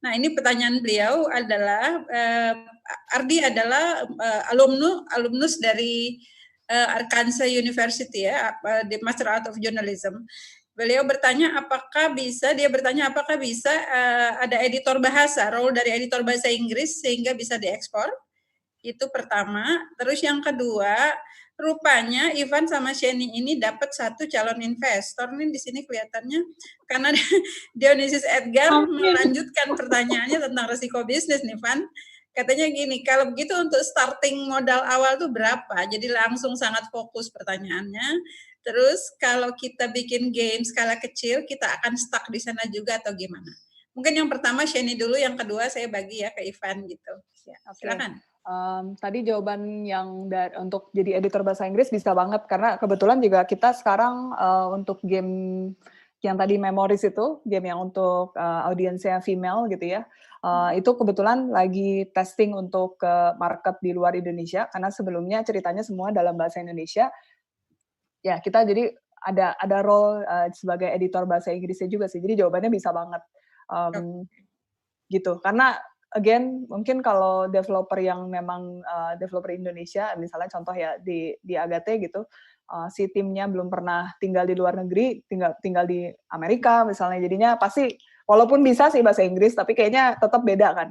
Nah, ini pertanyaan beliau adalah Ardi adalah alumnus dari Arkansas University ya, di Master Art of Journalism. Beliau bertanya apakah bisa ada editor bahasa, role dari editor bahasa Inggris sehingga bisa diekspor. Itu pertama. Terus yang kedua, rupanya Ivan sama Sheni ini dapat satu calon investor nih di sini kelihatannya, karena Dionysius Edgar melanjutkan pertanyaannya tentang risiko bisnis nih, Van. Katanya gini, kalau begitu untuk starting modal awal tuh berapa? Jadi langsung sangat fokus pertanyaannya. Terus kalau kita bikin game skala kecil, kita akan stuck di sana juga atau gimana? Mungkin yang pertama Sheni dulu, yang kedua saya bagi ya ke Ivan gitu. Ya, silakan. Tadi jawaban yang untuk jadi editor bahasa Inggris bisa banget, karena kebetulan juga kita sekarang untuk game yang tadi Memories itu, game yang untuk audiensnya female gitu ya, itu kebetulan lagi testing untuk ke market di luar Indonesia, karena sebelumnya ceritanya semua dalam bahasa Indonesia. Ya, kita jadi ada role sebagai editor bahasa Inggrisnya juga sih, jadi jawabannya bisa banget. Gitu, karena again, mungkin kalau developer yang memang developer Indonesia, misalnya contoh ya di Agate gitu, si timnya belum pernah tinggal di luar negeri, tinggal di Amerika misalnya, jadinya pasti walaupun bisa sih bahasa Inggris, tapi kayaknya tetap beda kan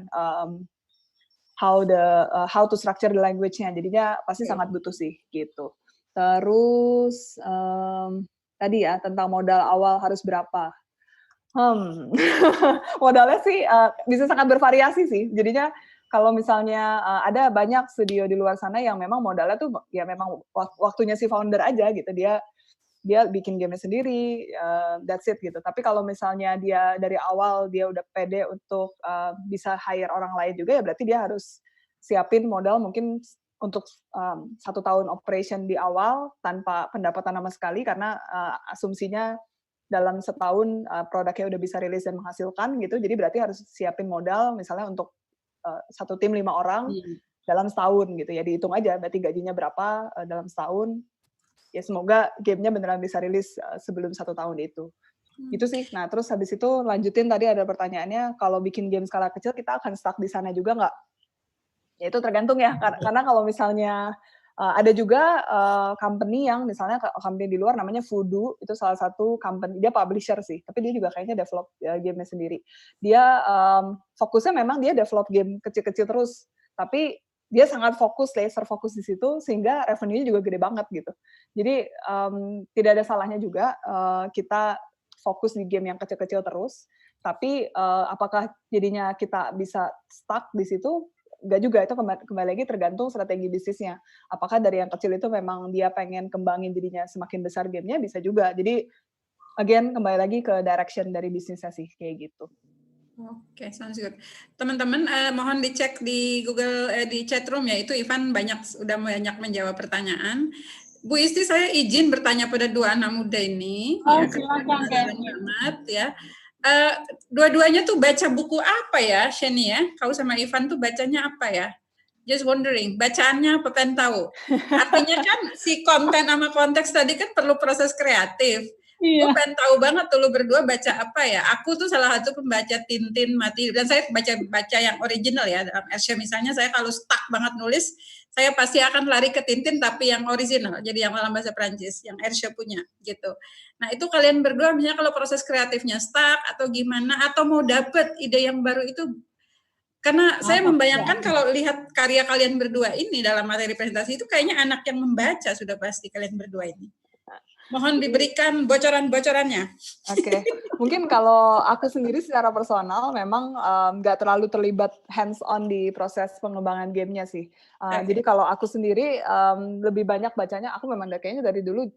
how to structure the language-nya, jadinya pasti sangat butuh sih gitu. Terus tadi ya tentang modal awal harus berapa? Modalnya sih bisa sangat bervariasi sih. Jadinya kalau misalnya ada banyak studio di luar sana yang memang modalnya tuh ya memang waktunya si founder aja gitu. Dia bikin game-nya sendiri, that's it gitu. Tapi kalau misalnya dia dari awal dia udah pede untuk bisa hire orang lain juga, ya berarti dia harus siapin modal mungkin untuk 1 tahun operation di awal tanpa pendapatan sama sekali, karena asumsinya dalam setahun produknya udah bisa rilis dan menghasilkan gitu, jadi berarti harus siapin modal misalnya untuk 1 tim 5 orang dalam setahun gitu ya, dihitung aja berarti gajinya berapa dalam setahun, ya semoga gamenya beneran bisa rilis sebelum 1 tahun itu. Itu sih. Nah terus habis itu lanjutin tadi ada pertanyaannya, kalau bikin game skala kecil kita akan stuck di sana juga nggak? Ya itu tergantung ya, karena kalau misalnya ada juga company yang misalnya company di luar namanya Voodoo, itu salah satu company, dia publisher sih, tapi dia juga kayaknya develop game-nya sendiri. Dia fokusnya memang dia develop game kecil-kecil terus, tapi dia sangat laser fokus di situ, sehingga revenue-nya juga gede banget gitu. Jadi tidak ada salahnya juga kita fokus di game yang kecil-kecil terus, tapi apakah jadinya kita bisa stuck di situ? Enggak juga, itu kembali lagi tergantung strategi bisnisnya. Apakah dari yang kecil itu memang dia pengen kembangin jadinya semakin besar gamenya, bisa juga. Jadi again kembali lagi ke direction dari bisnisnya sih, kayak gitu. Oke, sounds good. Teman-teman mohon dicek di Google di chat room ya, itu Ivan udah banyak menjawab pertanyaan. Bu Isti, saya izin bertanya pada 2 anak muda ini. Silakan banget ya. Dua-duanya tuh baca buku apa ya, Sheni ya? Kau sama Ivan tuh bacanya apa ya? Just wondering, bacaannya apa, pengen tahu. Artinya kan si konten sama konteks tadi kan perlu proses kreatif. Gue pengen tahu banget tuh lu berdua baca apa ya. Aku tuh salah satu pembaca Tintin mati, dan saya baca yang original ya. Dalam Ersha misalnya, saya kalau stuck banget nulis, saya pasti akan lari ke Tintin tapi yang original, jadi yang dalam bahasa Prancis, yang Ersha punya gitu. Nah itu kalian berdua misalnya kalau proses kreatifnya stuck atau gimana, atau mau dapet ide yang baru itu Karena saya membayangkan kalau lihat karya kalian berdua ini dalam materi presentasi itu kayaknya anak yang membaca sudah pasti kalian berdua ini. Mohon diberikan bocoran-bocorannya. Oke, mungkin kalau aku sendiri secara personal memang nggak terlalu terlibat hands-on di proses pengembangan gamenya sih. Jadi kalau aku sendiri lebih banyak bacanya, aku memang kayaknya dari dulu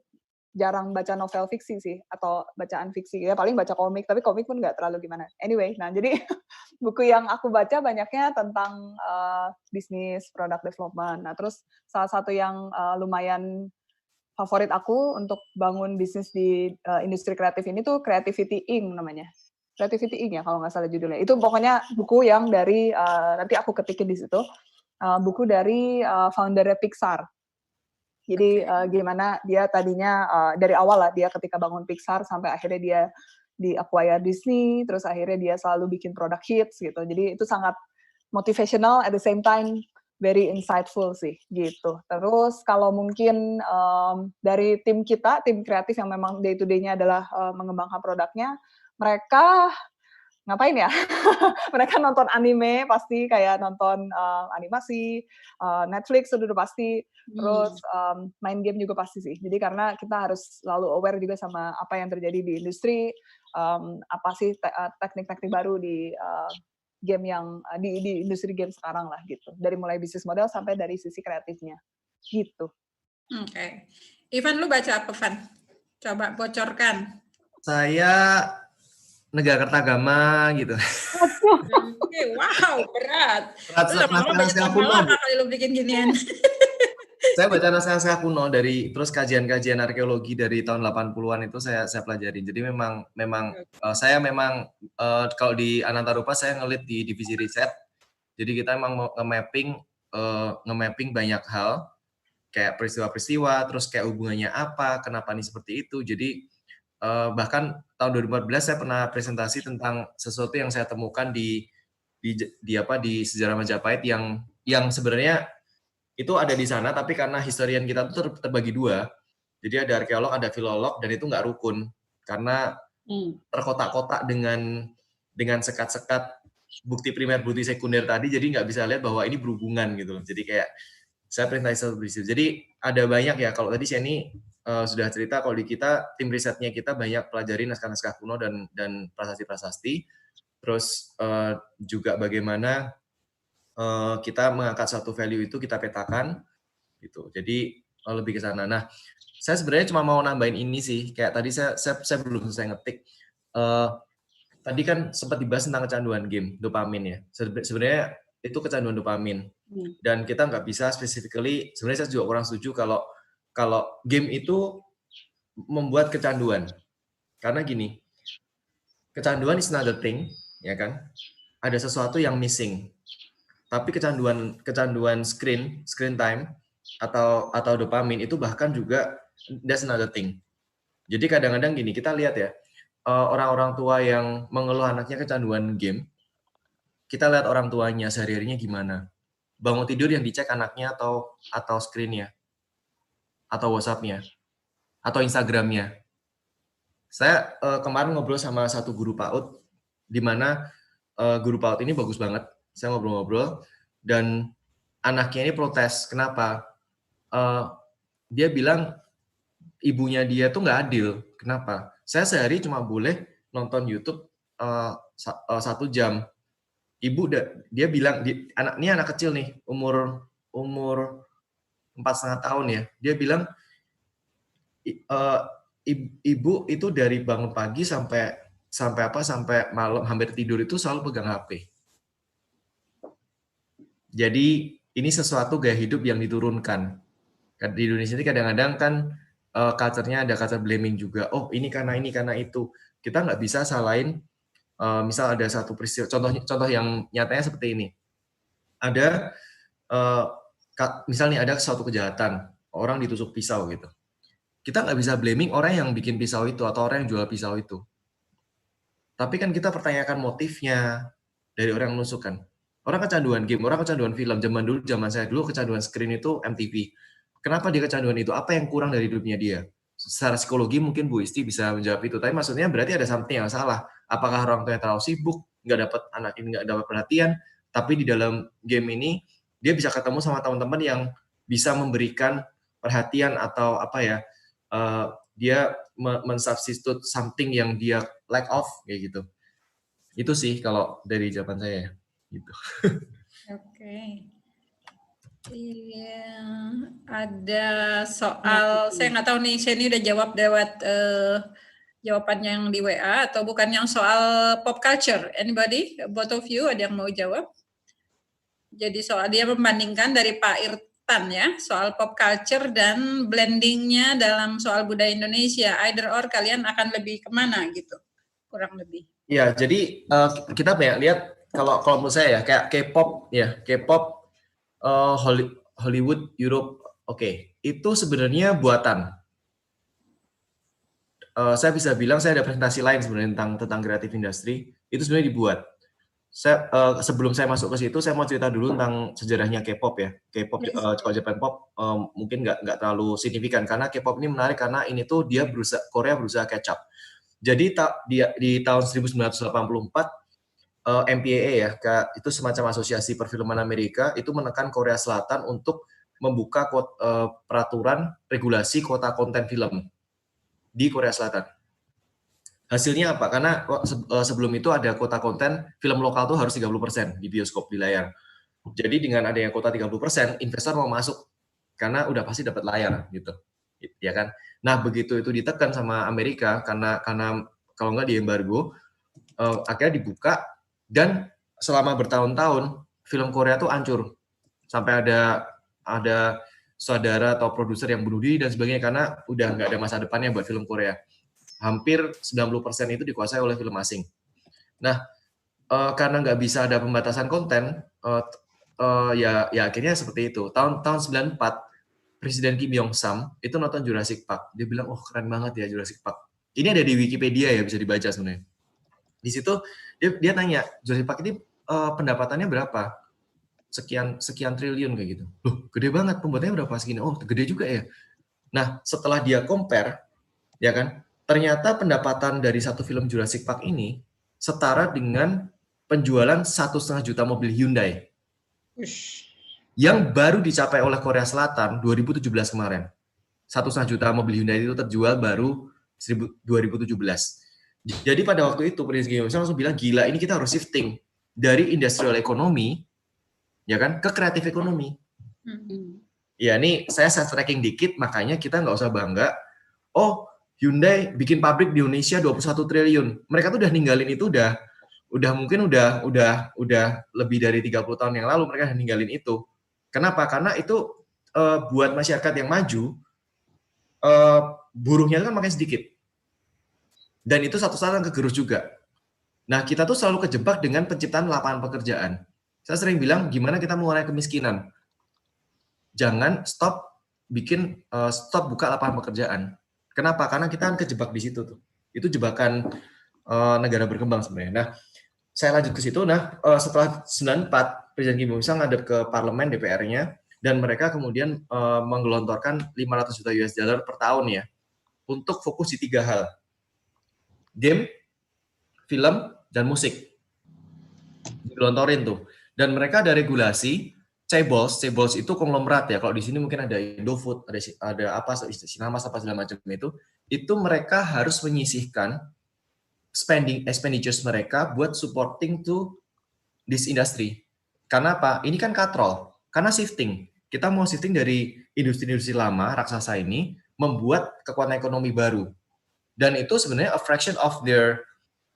jarang baca novel fiksi sih, atau bacaan fiksi. Ya paling baca komik, tapi komik pun nggak terlalu gimana. Anyway, nah jadi buku yang aku baca banyaknya tentang bisnis, product development. Nah terus salah satu yang lumayan favorit aku untuk bangun bisnis di industri kreatif ini tuh Creativity Inc. namanya. Creativity Inc. ya kalau nggak salah judulnya. Itu pokoknya buku yang dari, nanti aku ketikin di situ, buku dari foundernya Pixar. Jadi gimana dia tadinya, dari awal lah, dia ketika bangun Pixar sampai akhirnya dia di-acquire Disney, terus akhirnya dia selalu bikin produk hits gitu. Jadi itu sangat motivational, at the same time very insightful sih gitu. Terus kalau mungkin dari tim kita, tim kreatif yang memang day to day-nya adalah mengembangkan produknya, mereka ngapain ya? Mereka nonton anime pasti, kayak nonton animasi, Netflix udah pasti, terus main game juga pasti sih. Jadi karena kita harus selalu aware juga sama apa yang terjadi di industri, apa sih teknik-teknik baru di game yang di industri game sekarang lah gitu. Dari mulai bisnis model sampai dari sisi kreatifnya. Gitu. Oke. Ivan, lu baca apa, Van? Coba bocorkan. Saya Negara Kertagama gitu. Wow, berat. Lu lama-lama banyak lama kali lu bikin ginian. Saya baca naskah-naskah kuno dari terus kajian-kajian arkeologi dari tahun 80-an itu saya pelajarin. Jadi memang saya memang kalau di Anantarupa saya ngelit di divisi riset. Jadi kita memang mau nge-mapping banyak hal kayak peristiwa-peristiwa, terus kayak hubungannya apa, kenapa ini seperti itu. Jadi bahkan tahun 2014 saya pernah presentasi tentang sesuatu yang saya temukan di sejarah Majapahit yang sebenarnya itu ada di sana, tapi karena historian kita tuh terbagi dua, jadi ada arkeolog, ada filolog, dan itu nggak rukun karena terkotak-kotak dengan sekat-sekat bukti primer, bukti sekunder tadi, jadi nggak bisa lihat bahwa ini berhubungan gitu. Jadi kayak saya presentasi satu prinsip. Jadi ada banyak ya. Kalau tadi Sheni sudah cerita, kalau di kita tim risetnya kita banyak pelajari naskah-naskah kuno dan prasasti-prasasti. Terus juga bagaimana kita mengangkat satu value itu kita petakan gitu. Jadi lebih ke sana. Nah, saya sebenarnya cuma mau nambahin ini sih. Kayak tadi saya belum selesai ngetik. Tadi kan sempat dibahas tentang kecanduan game, dopamin ya. Sebenarnya itu kecanduan dopamin. Dan kita nggak bisa specifically, sebenarnya saya juga kurang setuju kalau game itu membuat kecanduan. Karena gini, kecanduan is another thing, ya kan? Ada sesuatu yang missing. Tapi kecanduan screen time atau dopamin itu bahkan juga that's another thing. Jadi kadang-kadang gini, kita lihat ya, orang-orang tua yang mengeluh anaknya kecanduan game, kita lihat orang tuanya sehari-harinya gimana. Bangun tidur yang dicek anaknya atau screen-nya, atau WhatsApp-nya, atau Instagram-nya. Saya kemarin ngobrol sama satu guru PAUD, di mana guru PAUD ini bagus banget. Saya ngobrol-ngobrol, dan anaknya ini protes. Kenapa? Dia bilang ibunya dia tuh nggak adil. Kenapa? Saya sehari cuma boleh nonton YouTube 1 jam. Dia bilang, ini anak kecil nih, umur 4,5 tahun ya. Dia bilang, ibu itu dari bangun pagi sampai malam hampir tidur itu selalu pegang HP. Jadi ini sesuatu gaya hidup yang diturunkan. Di Indonesia ini kadang-kadang kan culture-nya ada culture blaming juga. Oh ini karena itu. Kita nggak bisa salahin. Misal ada satu peristiwa, contoh yang nyatanya seperti ini. Ada misalnya ada suatu kejahatan, orang ditusuk pisau gitu. Kita nggak bisa blaming orang yang bikin pisau itu atau orang yang jual pisau itu. Tapi kan kita pertanyakan motifnya dari orang yang menusuk kan. Orang kecanduan game, orang kecanduan film. Zaman saya dulu kecanduan screen itu MTV. Kenapa dia kecanduan itu? Apa yang kurang dari hidupnya dia? Secara psikologi mungkin Bu Isti bisa menjawab itu. Tapi maksudnya berarti ada something yang salah. Apakah orang tuanya terlalu sibuk, nggak dapat anak ini nggak dapat perhatian, Tapi di dalam game ini dia bisa ketemu sama teman-teman yang bisa memberikan perhatian atau apa ya, dia mensubstitute something yang dia lack of kayak gitu. Itu sih kalau dari jawaban saya gitu. Oke. Iya, ada soal saya nggak tahu nih, Sheni udah jawab lewat jawabannya yang di WA atau bukan, yang soal pop culture. Anybody? Both of you ada yang mau jawab? Jadi soal dia membandingkan dari Pak Irtan ya, soal pop culture dan blendingnya dalam soal budaya Indonesia. Either or kalian akan lebih kemana gitu, kurang lebih. Ya, jadi kita banyak lihat kalau menurut saya ya kayak K-pop ya, K-pop, Hollywood, Europe, oke. Itu sebenarnya buatan. Saya bisa bilang saya ada presentasi lain sebenarnya tentang kreatif industri, itu sebenarnya dibuat. Sebelum saya masuk ke situ, saya mau cerita dulu tentang sejarahnya K-pop ya. K-pop, kalau Japan Pop mungkin nggak terlalu signifikan karena K-pop ini menarik karena ini tuh Korea berusaha catch up. Jadi di tahun 1984 MPAA ya, itu semacam asosiasi perfilman Amerika, itu menekan Korea Selatan untuk membuka peraturan regulasi kuota konten film di Korea Selatan. Hasilnya apa? Karena sebelum itu ada kuota konten film lokal tuh harus 30% di bioskop, di layar. Jadi dengan adanya kuota 30%, investor mau masuk karena udah pasti dapat layar gitu. Ya kan? Nah, begitu itu ditekan sama Amerika karena kalau nggak di embargo, akhirnya dibuka dan selama bertahun-tahun film Korea tuh hancur. Sampai ada saudara atau produser yang bunuh diri dan sebagainya karena udah nggak ada masa depannya buat film Korea. Hampir 90% itu dikuasai oleh film asing. Nah, karena nggak bisa ada pembatasan konten, ya akhirnya seperti itu. Tahun 94, Presiden Kim Yong Sam itu nonton Jurassic Park. Dia bilang, oh keren banget ya Jurassic Park. Ini ada di Wikipedia ya, bisa dibaca sebenarnya. Di situ dia tanya, Jurassic Park ini pendapatannya berapa? Sekian triliun kayak gitu. Loh, gede banget, pembuatannya berapa segini? Oh, gede juga ya. Nah, setelah dia compare, ya kan, ternyata pendapatan dari satu film Jurassic Park ini setara dengan penjualan 1,5 juta mobil Hyundai. Yang baru dicapai oleh Korea Selatan 2017 kemarin. 1,5 juta mobil Hyundai itu terjual baru 2017. Jadi pada waktu itu Presiden Kim Yong Sam langsung bilang, gila ini kita harus shifting dari industrial ekonomi, ya kan, ke kreatif ekonomi. Ya ini saya tracking dikit, makanya kita nggak usah bangga. Oh, Hyundai bikin pabrik di Indonesia 21 triliun. Mereka tuh udah ninggalin itu mungkin udah lebih dari 30 tahun yang lalu mereka udah ninggalin itu. Kenapa? Karena itu buat masyarakat yang maju buruhnya kan makin sedikit. Dan itu satu saat kegerus juga. Nah, kita tuh selalu kejebak dengan penciptaan lapangan pekerjaan. Saya sering bilang gimana kita mengurangi kemiskinan. Jangan stop buka lapangan pekerjaan. Kenapa? Karena kita kan kejebak di situ tuh. Itu jebakan negara berkembang sebenarnya. Nah, saya lanjut ke situ. Nah, setelah 94, Presiden Kim Yong Sam ngadep ke parlemen DPR-nya dan mereka kemudian menggelontorkan 500 juta US dollar per tahun ya untuk fokus di 3 hal. Game, film, dan musik. Digelontorin tuh. Dan mereka ada regulasi Chaebols itu konglomerat ya. Kalau di sini mungkin ada Indofood, ada apa Sinarmas apa segala macam itu mereka harus menyisihkan expenditures mereka buat supporting to this industry. Karena apa? Ini kan katrol. Karena shifting. Kita mau shifting dari industri-industri lama raksasa ini membuat kekuatan ekonomi baru. Dan itu sebenarnya a fraction of their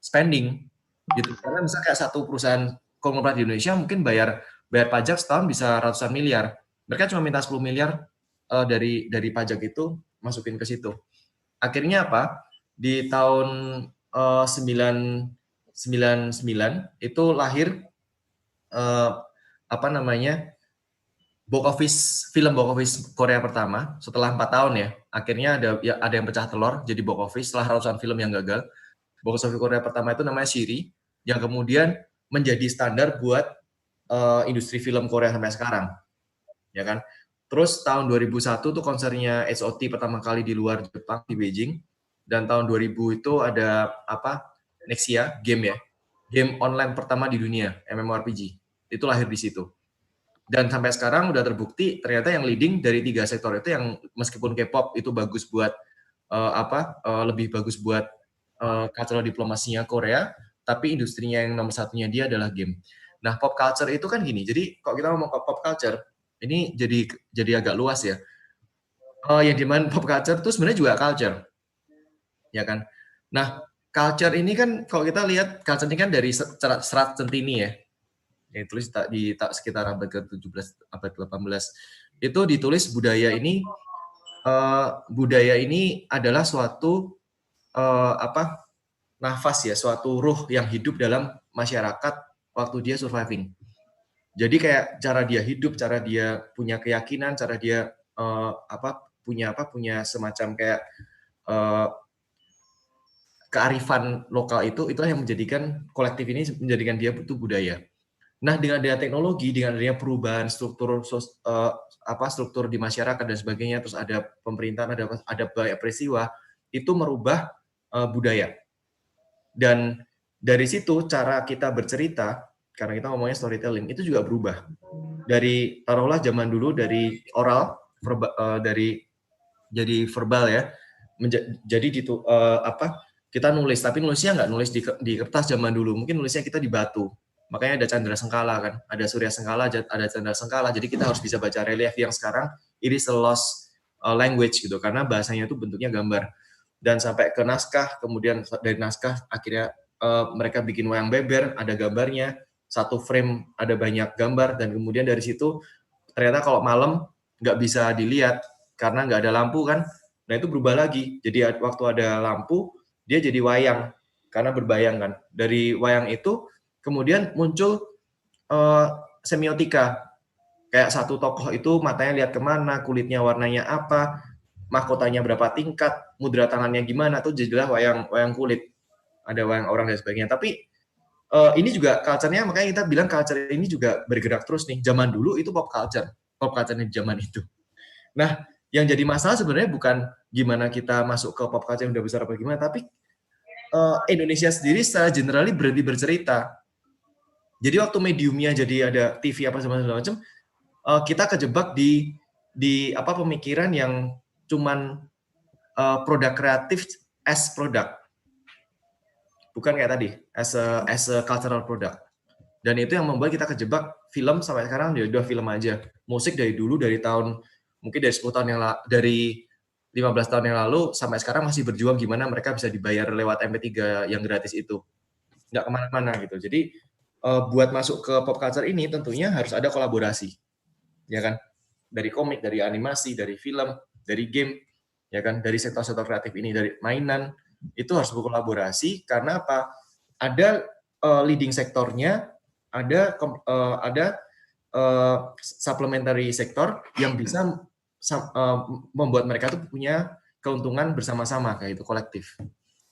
spending gitu. Karena misalnya kayak satu perusahaan konglomerat di Indonesia mungkin bayar pajak setahun bisa ratusan miliar. Mereka cuma minta 10 miliar dari pajak itu masukin ke situ. Akhirnya apa? Di tahun 99 itu lahir film box office Korea pertama setelah 4 tahun ya. Akhirnya ada yang pecah telur jadi box office setelah ratusan film yang gagal. Box office Korea pertama itu namanya Shiri yang kemudian menjadi standar buat industri film Korea sampai sekarang, ya kan? Terus tahun 2001 tuh konsernya HOT pertama kali di luar Jepang di Beijing, dan tahun 2000 itu ada Nexia game ya, game online pertama di dunia MMORPG itu lahir di situ. Dan sampai sekarang udah terbukti ternyata yang leading dari 3 sektor itu yang meskipun K-pop itu bagus buat lebih bagus buat cultural diplomasinya Korea, tapi industrinya yang nomor satunya dia adalah game. Nah, pop culture itu kan gini. Jadi kalau kita ngomong pop culture, ini jadi agak luas ya. Yang dimana pop culture itu sebenarnya juga culture, ya kan? Nah, culture ini kan kalau kita lihat culture ini kan dari Serat Centini ya. Yang ditulis di sekitar abad ke-17, abad ke-18. Itu ditulis budaya ini adalah suatu nafas ya, suatu ruh yang hidup dalam masyarakat waktu dia surviving. Jadi kayak cara dia hidup, cara dia punya keyakinan, cara dia punya semacam kayak kearifan lokal itulah yang menjadikan kolektif ini menjadikan dia itu budaya. Nah, dengan adanya teknologi, dengan adanya perubahan struktur di masyarakat dan sebagainya, terus ada pemerintahan, ada banyak peristiwa, itu merubah budaya. Dan dari situ cara kita bercerita, karena kita ngomongnya storytelling, itu juga berubah. Dari taruhlah zaman dulu dari oral, jadi verbal ya, jadi kita nulis, tapi nulisnya nggak nulis di kertas zaman dulu, mungkin nulisnya kita di batu. Makanya ada Candra Sengkala kan, ada Surya Sengkala, ada Candra Sengkala. Jadi kita harus bisa baca relief yang sekarang it is a lost language gitu, karena bahasanya itu bentuknya gambar. Dan sampai ke naskah, kemudian dari naskah akhirnya mereka bikin wayang beber, ada gambarnya, satu frame ada banyak gambar, dan kemudian dari situ ternyata kalau malam nggak bisa dilihat karena nggak ada lampu kan. Nah itu berubah lagi. Jadi waktu ada lampu dia jadi wayang karena berbayang kan. Dari wayang itu kemudian muncul semiotika. Kayak satu tokoh itu matanya lihat kemana, kulitnya warnanya apa, mahkotanya berapa tingkat, mudra tangannya gimana, tuh jadilah wayang kulit. Ada wayang orang dan sebagainya. Tapi ini juga culture-nya, makanya kita bilang culture ini juga bergerak terus nih. Zaman dulu itu pop culture-nya di zaman itu. Nah, yang jadi masalah sebenarnya bukan gimana kita masuk ke pop culture yang udah besar apa gimana, tapi Indonesia sendiri secara generally berhenti bercerita. Jadi waktu mediumnya jadi ada TV apa segala macam, kita kejebak di pemikiran yang cuman produk kreatif as product, bukan kayak tadi as a cultural product. Dan itu yang membuat kita kejebak. Film sampai sekarang udah film aja, musik dari dulu, dari tahun mungkin dari 10 tahun yang dari 15 tahun yang lalu sampai sekarang masih berjuang gimana mereka bisa dibayar lewat MP3 yang gratis itu, nggak kemana-mana gitu. Jadi buat masuk ke pop culture ini tentunya harus ada kolaborasi, ya kan? Dari komik, dari animasi, dari film, dari game, ya kan? Dari sektor-sektor kreatif ini, dari mainan, itu harus berkolaborasi. Karena apa? Ada leading sektornya, ada supplementary sektor yang bisa membuat mereka tuh punya keuntungan bersama-sama, kayak itu kolektif.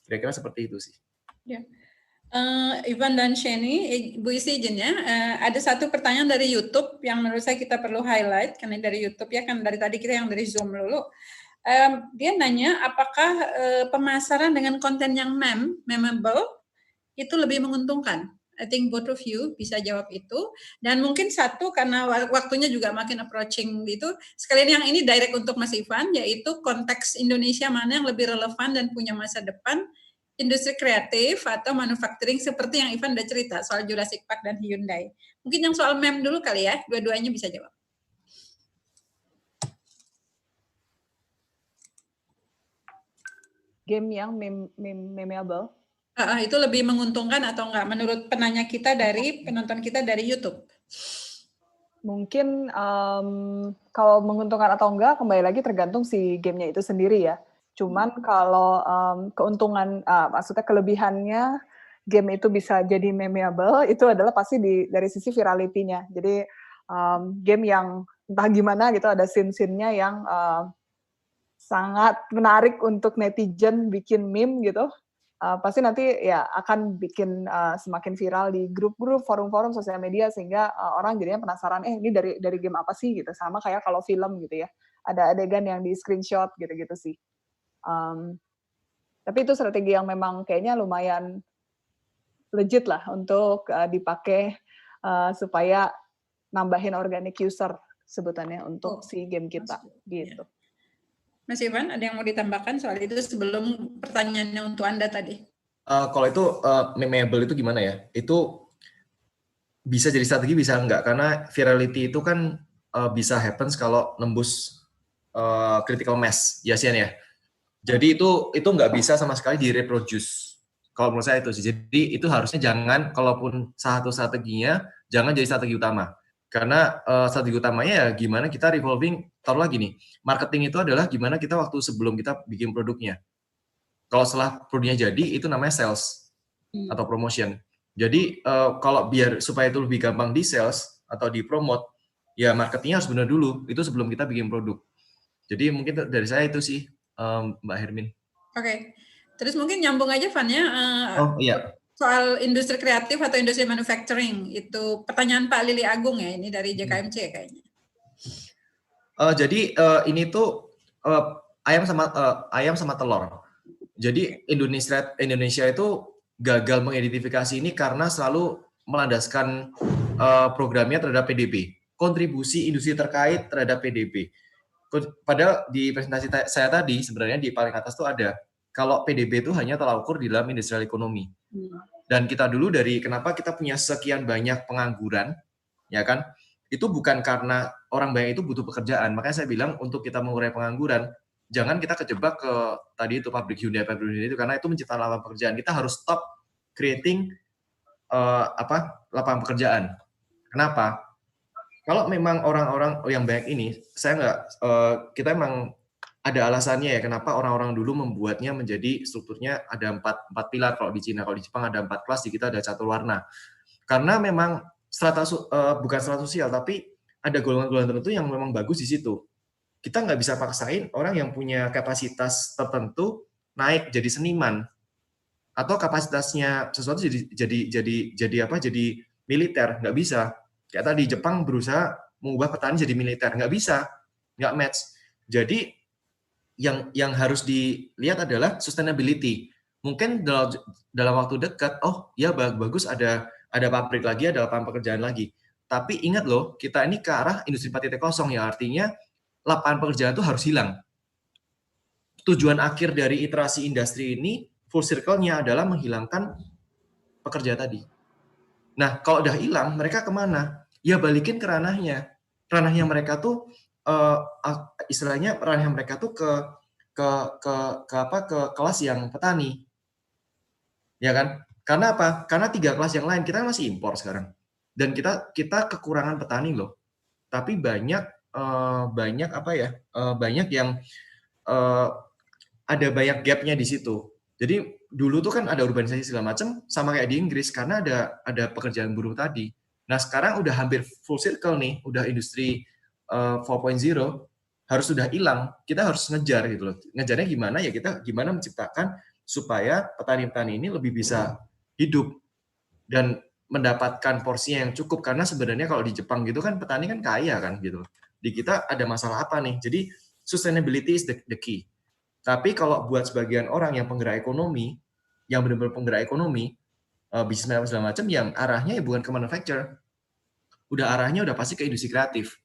Kira-kira seperti itu sih. Ya. Ivan dan Sheni, Bu Isi izin ya, ada satu pertanyaan dari YouTube yang menurut saya kita perlu highlight, karena dari YouTube ya kan, dari tadi kita yang dari Zoom dulu. Dia nanya, apakah pemasaran dengan konten yang memable, itu lebih menguntungkan? I think both of you bisa jawab itu. Dan mungkin satu, karena waktunya juga makin approaching gitu, sekalian yang ini direct untuk Mas Ivan, yaitu konteks Indonesia mana yang lebih relevan dan punya masa depan, industri kreatif atau manufacturing, seperti yang Ivan udah cerita soal Jurassic Park dan Hyundai. Mungkin yang soal meme dulu kali ya, dua-duanya bisa jawab. Game yang memeable. Itu lebih menguntungkan atau enggak menurut penanya kita dari penonton kita dari YouTube? Mungkin kalau menguntungkan atau enggak kembali lagi tergantung si gamenya itu sendiri ya. Cuman kalau keuntungan, maksudnya kelebihannya game itu bisa jadi memeable, itu adalah pasti dari sisi virality-nya. Jadi game yang entah gimana gitu, ada scene-scene-nya yang sangat menarik untuk netizen bikin meme gitu, pasti nanti ya akan bikin semakin viral di grup-grup, forum-forum sosial media, sehingga orang jadinya penasaran, ini dari game apa sih gitu. Sama kayak kalau film gitu ya, ada adegan yang di screenshot gitu-gitu sih. Tapi itu strategi yang memang kayaknya lumayan legit lah untuk dipakai supaya nambahin organic user sebutannya untuk si game kita gitu. Mas Ivan, ada yang mau ditambahkan soal itu sebelum pertanyaannya untuk Anda tadi? Kalau itu memeable itu gimana ya? Itu bisa jadi strategi, bisa enggak, karena virality itu kan bisa happens kalau nembus critical mass, ya Sian ya. Jadi itu nggak bisa sama sekali direproduce. Kalau menurut saya itu sih. Jadi itu harusnya jangan, kalaupun satu strateginya, jangan jadi strategi utama. Karena strategi utamanya ya gimana kita revolving, taruh lagi nih, marketing itu adalah gimana kita waktu sebelum kita bikin produknya. Kalau setelah produknya jadi, itu namanya sales atau promotion. Jadi kalau biar supaya itu lebih gampang di sales atau di promote, ya marketingnya harus benar dulu. Itu sebelum kita bikin produk. Jadi mungkin dari saya itu sih, Mbak Hermin. Oke. Terus mungkin nyambung aja Van ya. Oh iya. Soal industri kreatif atau industri manufacturing, itu pertanyaan Pak Lili Agung ya, ini dari JKMC kayaknya. Jadi ini tuh ayam sama telur. Jadi Indonesia itu gagal mengidentifikasi ini karena selalu melandaskan programnya terhadap PDB, kontribusi industri terkait terhadap PDB. Padahal di presentasi saya tadi sebenarnya di paling atas tuh ada kalau PDB itu hanya tolak ukur di dalam industrial ekonomi. Dan kita dulu dari kenapa kita punya sekian banyak pengangguran, ya kan? Itu bukan karena orang banyak itu butuh pekerjaan. Makanya saya bilang untuk kita mengurai pengangguran, jangan kita kejebak ke tadi itu pabrik Hyundai itu, karena itu menciptakan lapangan pekerjaan. Kita harus stop creating lapangan pekerjaan. Kenapa? Kalau memang orang-orang yang banyak ini, kita memang ada alasannya ya kenapa orang-orang dulu membuatnya menjadi strukturnya ada empat pilar. Kalau di Cina, kalau di Jepang ada 4 kelas, di kita ada catur warna. Karena memang bukan strata sosial, tapi ada golongan-golongan tertentu yang memang bagus di situ. Kita nggak bisa paksain orang yang punya kapasitas tertentu naik jadi seniman atau kapasitasnya sesuatu jadi militer, nggak bisa. Kayak tadi Jepang berusaha mengubah petani jadi militer, nggak bisa, nggak match. Jadi yang harus dilihat adalah sustainability. Mungkin dalam waktu dekat, oh ya bagus ada pabrik lagi, ada lapangan pekerjaan lagi. Tapi ingat loh, kita ini ke arah industri 4.0 ya, artinya lapangan pekerjaan itu harus hilang. Tujuan akhir dari iterasi industri ini, full circle-nya adalah menghilangkan pekerja tadi. Nah, kalau udah hilang, mereka kemana? Ya balikin ke ranahnya. Ranahnya mereka tuh, istilahnya ranahnya mereka tuh ke kelas yang petani. Ya kan? Karena apa? Karena 3 kelas yang lain, kita masih impor sekarang. Dan kita kekurangan petani loh. Tapi banyak yang ada banyak gap-nya di situ. Jadi dulu tuh kan ada urbanisasi segala macam, sama kayak di Inggris karena ada pekerjaan buruh tadi. Nah sekarang udah hampir full circle nih, udah industri 4.0 harus sudah hilang. Kita harus ngejar gitu loh. Ngejarnya gimana ya, kita gimana menciptakan supaya petani-petani ini lebih bisa hidup dan mendapatkan porsinya yang cukup, karena sebenarnya kalau di Jepang gitu kan petani kan kaya kan gitu. Di kita ada masalah apa nih? Jadi sustainability is the key. Tapi kalau buat sebagian orang yang penggerak ekonomi, yang benar-benar penggerak ekonomi, bisnis segala macam, yang arahnya ya bukan ke manufacture, arahnya udah pasti ke industri kreatif.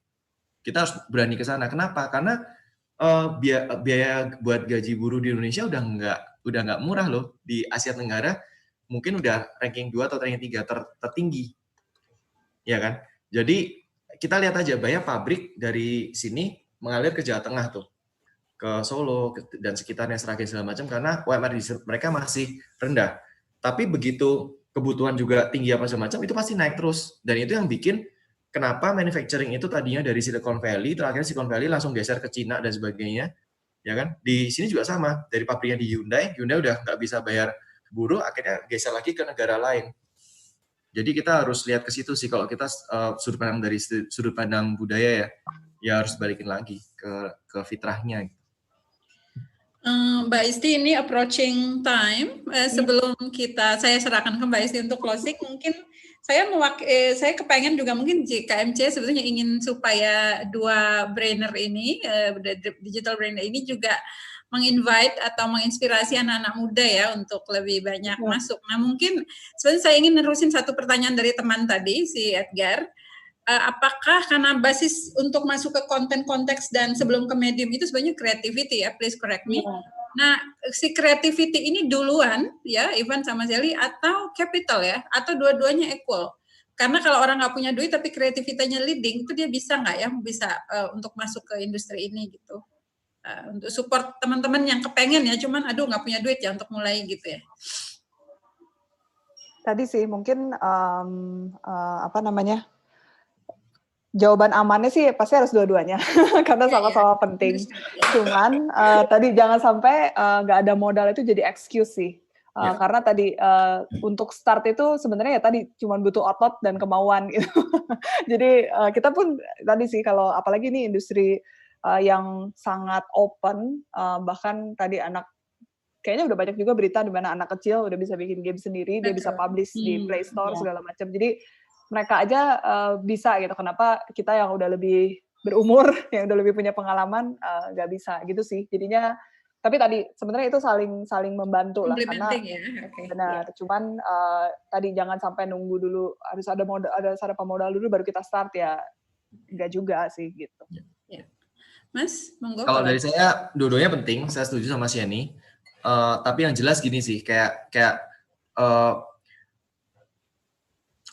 Kita harus berani ke sana. Kenapa? Karena biaya buat gaji buruh di Indonesia udah nggak murah loh. Di Asia Tenggara mungkin udah ranking 2 atau ranking 3 tertinggi. Ya kan? Jadi kita lihat aja banyak pabrik dari sini mengalir ke Jawa Tengah tuh. Ke Solo dan sekitarnya, Seragen segala macam, karena UMR mereka masih rendah. Tapi begitu kebutuhan juga tinggi apa segala macam, itu pasti naik terus. Dan itu yang bikin kenapa manufacturing itu tadinya dari Silicon Valley, terakhir Silicon Valley langsung geser ke Cina dan sebagainya. Ya kan? Di sini juga sama, dari pabriknya di Hyundai udah nggak bisa bayar buruh, akhirnya geser lagi ke negara lain. Jadi kita harus lihat ke situ sih, kalau kita sudut pandang dari sudut pandang budaya ya harus balikin lagi ke fitrahnya. Mbak Isti, ini approaching time. Sebelum saya serahkan ke Mbak Isti untuk closing, mungkin saya kepengen juga mungkin JKMC sebetulnya ingin supaya 2 brainer ini, digital brainer ini juga menginvite atau menginspirasi anak-anak muda ya untuk lebih banyak masuk. Nah mungkin sebenarnya saya ingin nerusin satu pertanyaan dari teman tadi si Edgar. Apakah karena basis untuk masuk ke konten konteks dan sebelum ke medium itu sebenarnya creativity ya, please correct me. Nah si creativity ini duluan ya Ivan sama Sally atau capital ya, atau dua-duanya equal? Karena kalau orang nggak punya duit tapi kreativitasnya leading itu dia bisa nggak ya bisa untuk masuk ke industri ini gitu. Untuk support teman-teman yang kepengen ya, cuman aduh nggak punya duit ya untuk mulai gitu ya. Tadi sih mungkin jawaban amannya sih pasti harus dua-duanya karena sama-sama penting. Cuman tadi jangan sampai nggak ada modal itu jadi excuse sih. Karena tadi untuk start itu sebenarnya ya tadi cuma butuh otot dan kemauan gitu. Jadi kita pun tadi sih kalau apalagi ini industri yang sangat open, bahkan tadi kayaknya udah banyak juga berita di mana anak kecil udah bisa bikin game sendiri, dia bisa publish di Play Store segala macam. Jadi mereka aja bisa gitu. Kenapa kita yang udah lebih berumur, yang udah lebih punya pengalaman nggak bisa gitu sih. Jadinya tapi tadi sebenarnya itu saling membantu lah karena benar. Cuman tadi jangan sampai nunggu dulu harus ada modal dulu baru kita start ya. Enggak juga sih gitu. Mas, monggo. Kalau dari saya dua-duanya penting, saya setuju sama Siani. Tapi yang jelas gini sih, kayak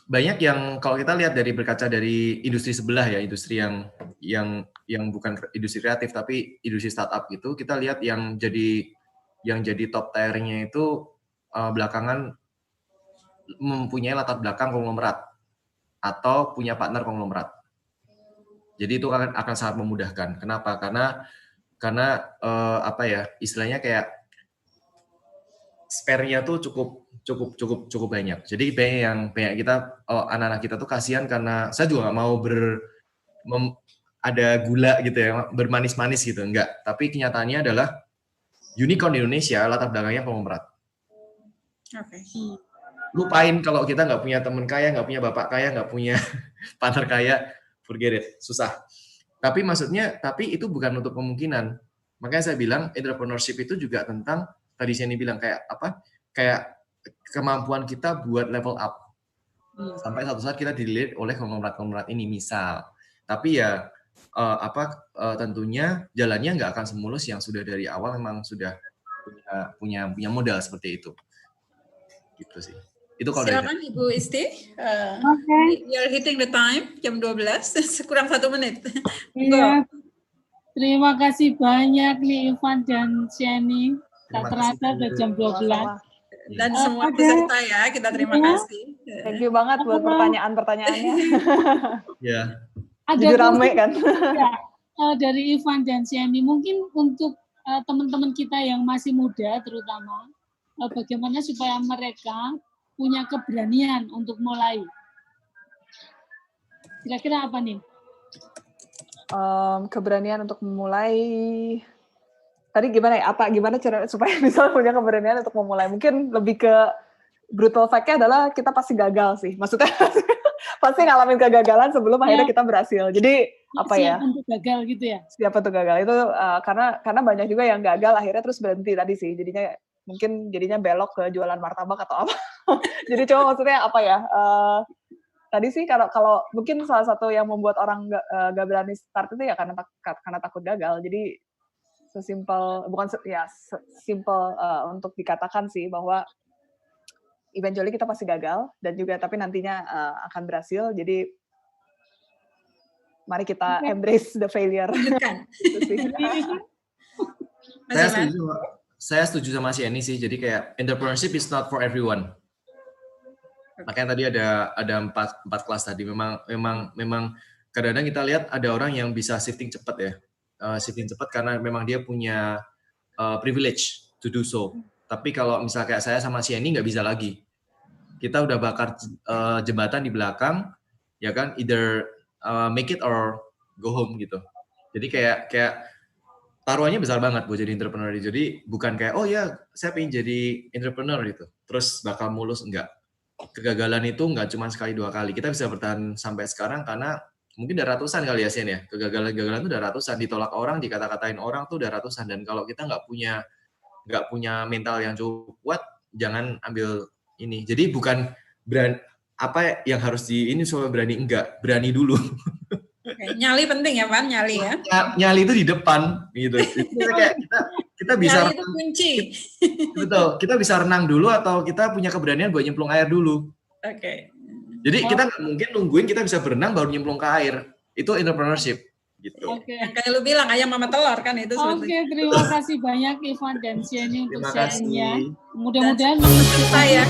banyak yang kalau kita lihat dari berkaca dari industri sebelah ya, industri yang bukan industri kreatif tapi industri startup gitu, kita lihat yang jadi top tier-nya itu belakangan mempunyai latar belakang konglomerat atau punya partner konglomerat. Jadi itu akan sangat memudahkan. Kenapa? Karena istilahnya kayak spare-nya tuh cukup banyak. Jadi banyak kita anak-anak kita tuh kasihan karena saya juga nggak mau ada gula gitu ya, bermanis-manis gitu, enggak. Tapi kenyataannya adalah unicorn di Indonesia latar belakangnya konglomerat. Lupain kalau kita nggak punya teman kaya, nggak punya bapak kaya, nggak punya partner kaya, forget it, susah. Tapi itu bukan untuk kemungkinan. Makanya saya bilang entrepreneurship itu juga tentang tadi Siani bilang kayak kemampuan kita buat level up. Sampai satu saat kita dilihat oleh konglomerat ini misal. Tapi ya tentunya jalannya nggak akan semulus yang sudah dari awal memang sudah punya modal seperti itu. Gitu sih. Itu kalau silakan Ibu Isti. You're hitting the time, jam 12, kurang 1 menit. Iya. Terima kasih banyak nih Ivan dan Siani. Tak terasa udah jam 12. Dan semua peserta ya, kita terima kasih. Thank you banget buat pertanyaan-pertanyaannya. Ya. Jadi rame kan. Ya, dari Ivan dan Siani, mungkin untuk teman-teman kita yang masih muda terutama, bagaimana supaya mereka punya keberanian untuk mulai. Kira-kira apa nih? Keberanian untuk memulai. Tadi gimana cara supaya bisa punya keberanian untuk memulai? Mungkin lebih ke brutal fact-nya adalah kita pasti gagal sih. Maksudnya pasti ngalamin kegagalan sebelum akhirnya kita berhasil. Jadi siap untuk gagal gitu ya? Siap untuk gagal itu karena banyak juga yang gagal akhirnya terus berhenti tadi sih. Jadinya belok ke jualan martabak atau apa. Jadi coba maksudnya tadi sih kalau mungkin salah satu yang membuat orang gak berani start itu ya karena takut gagal. Jadi sesimpel untuk dikatakan sih bahwa eventually kita pasti gagal dan juga tapi nantinya akan berhasil. Jadi mari kita embrace the failure. Gitu sih. Saya setuju sama si Eni sih. Jadi kayak entrepreneurship is not for everyone. Makanya tadi ada 4 kelas tadi. Memang kadang-kadang kita lihat ada orang yang bisa shifting cepat ya. Shifting cepat karena memang dia punya privilege to do so. Tapi kalau misalnya kayak saya sama si Eni nggak bisa lagi. Kita udah bakar jembatan di belakang, ya kan? Either make it or go home gitu. Jadi kayak taruhannya besar banget buat jadi entrepreneur. Jadi bukan kayak oh ya saya pengen jadi entrepreneur gitu. Terus bakal mulus, enggak. Kegagalan itu enggak cuma sekali 2 kali. Kita bisa bertahan sampai sekarang karena mungkin udah ratusan kali ya Sen ya, kegagalan-kegagalan itu udah ratusan, ditolak orang, dikata-katain orang tuh udah ratusan, dan kalau kita nggak punya mental yang cukup kuat, jangan ambil ini. Jadi bukan apa yang harus ini supaya berani dulu. Oke, nyali penting ya Van, nyali ya. Nyali itu di depan gitu. Kayak kita bisa nyali itu kunci. Betul, kita bisa renang dulu atau kita punya keberanian buat nyemplung air dulu. Oke. Jadi kita nggak mungkin nungguin kita bisa berenang baru nyemplung ke air. Itu entrepreneurship gitu. Oke. Kayak lu bilang ayam sama telur kan itu sebetulnya. Oke, terima kasih banyak Ivan dan Sheni untuk sharingnya. Mudah-mudahan saya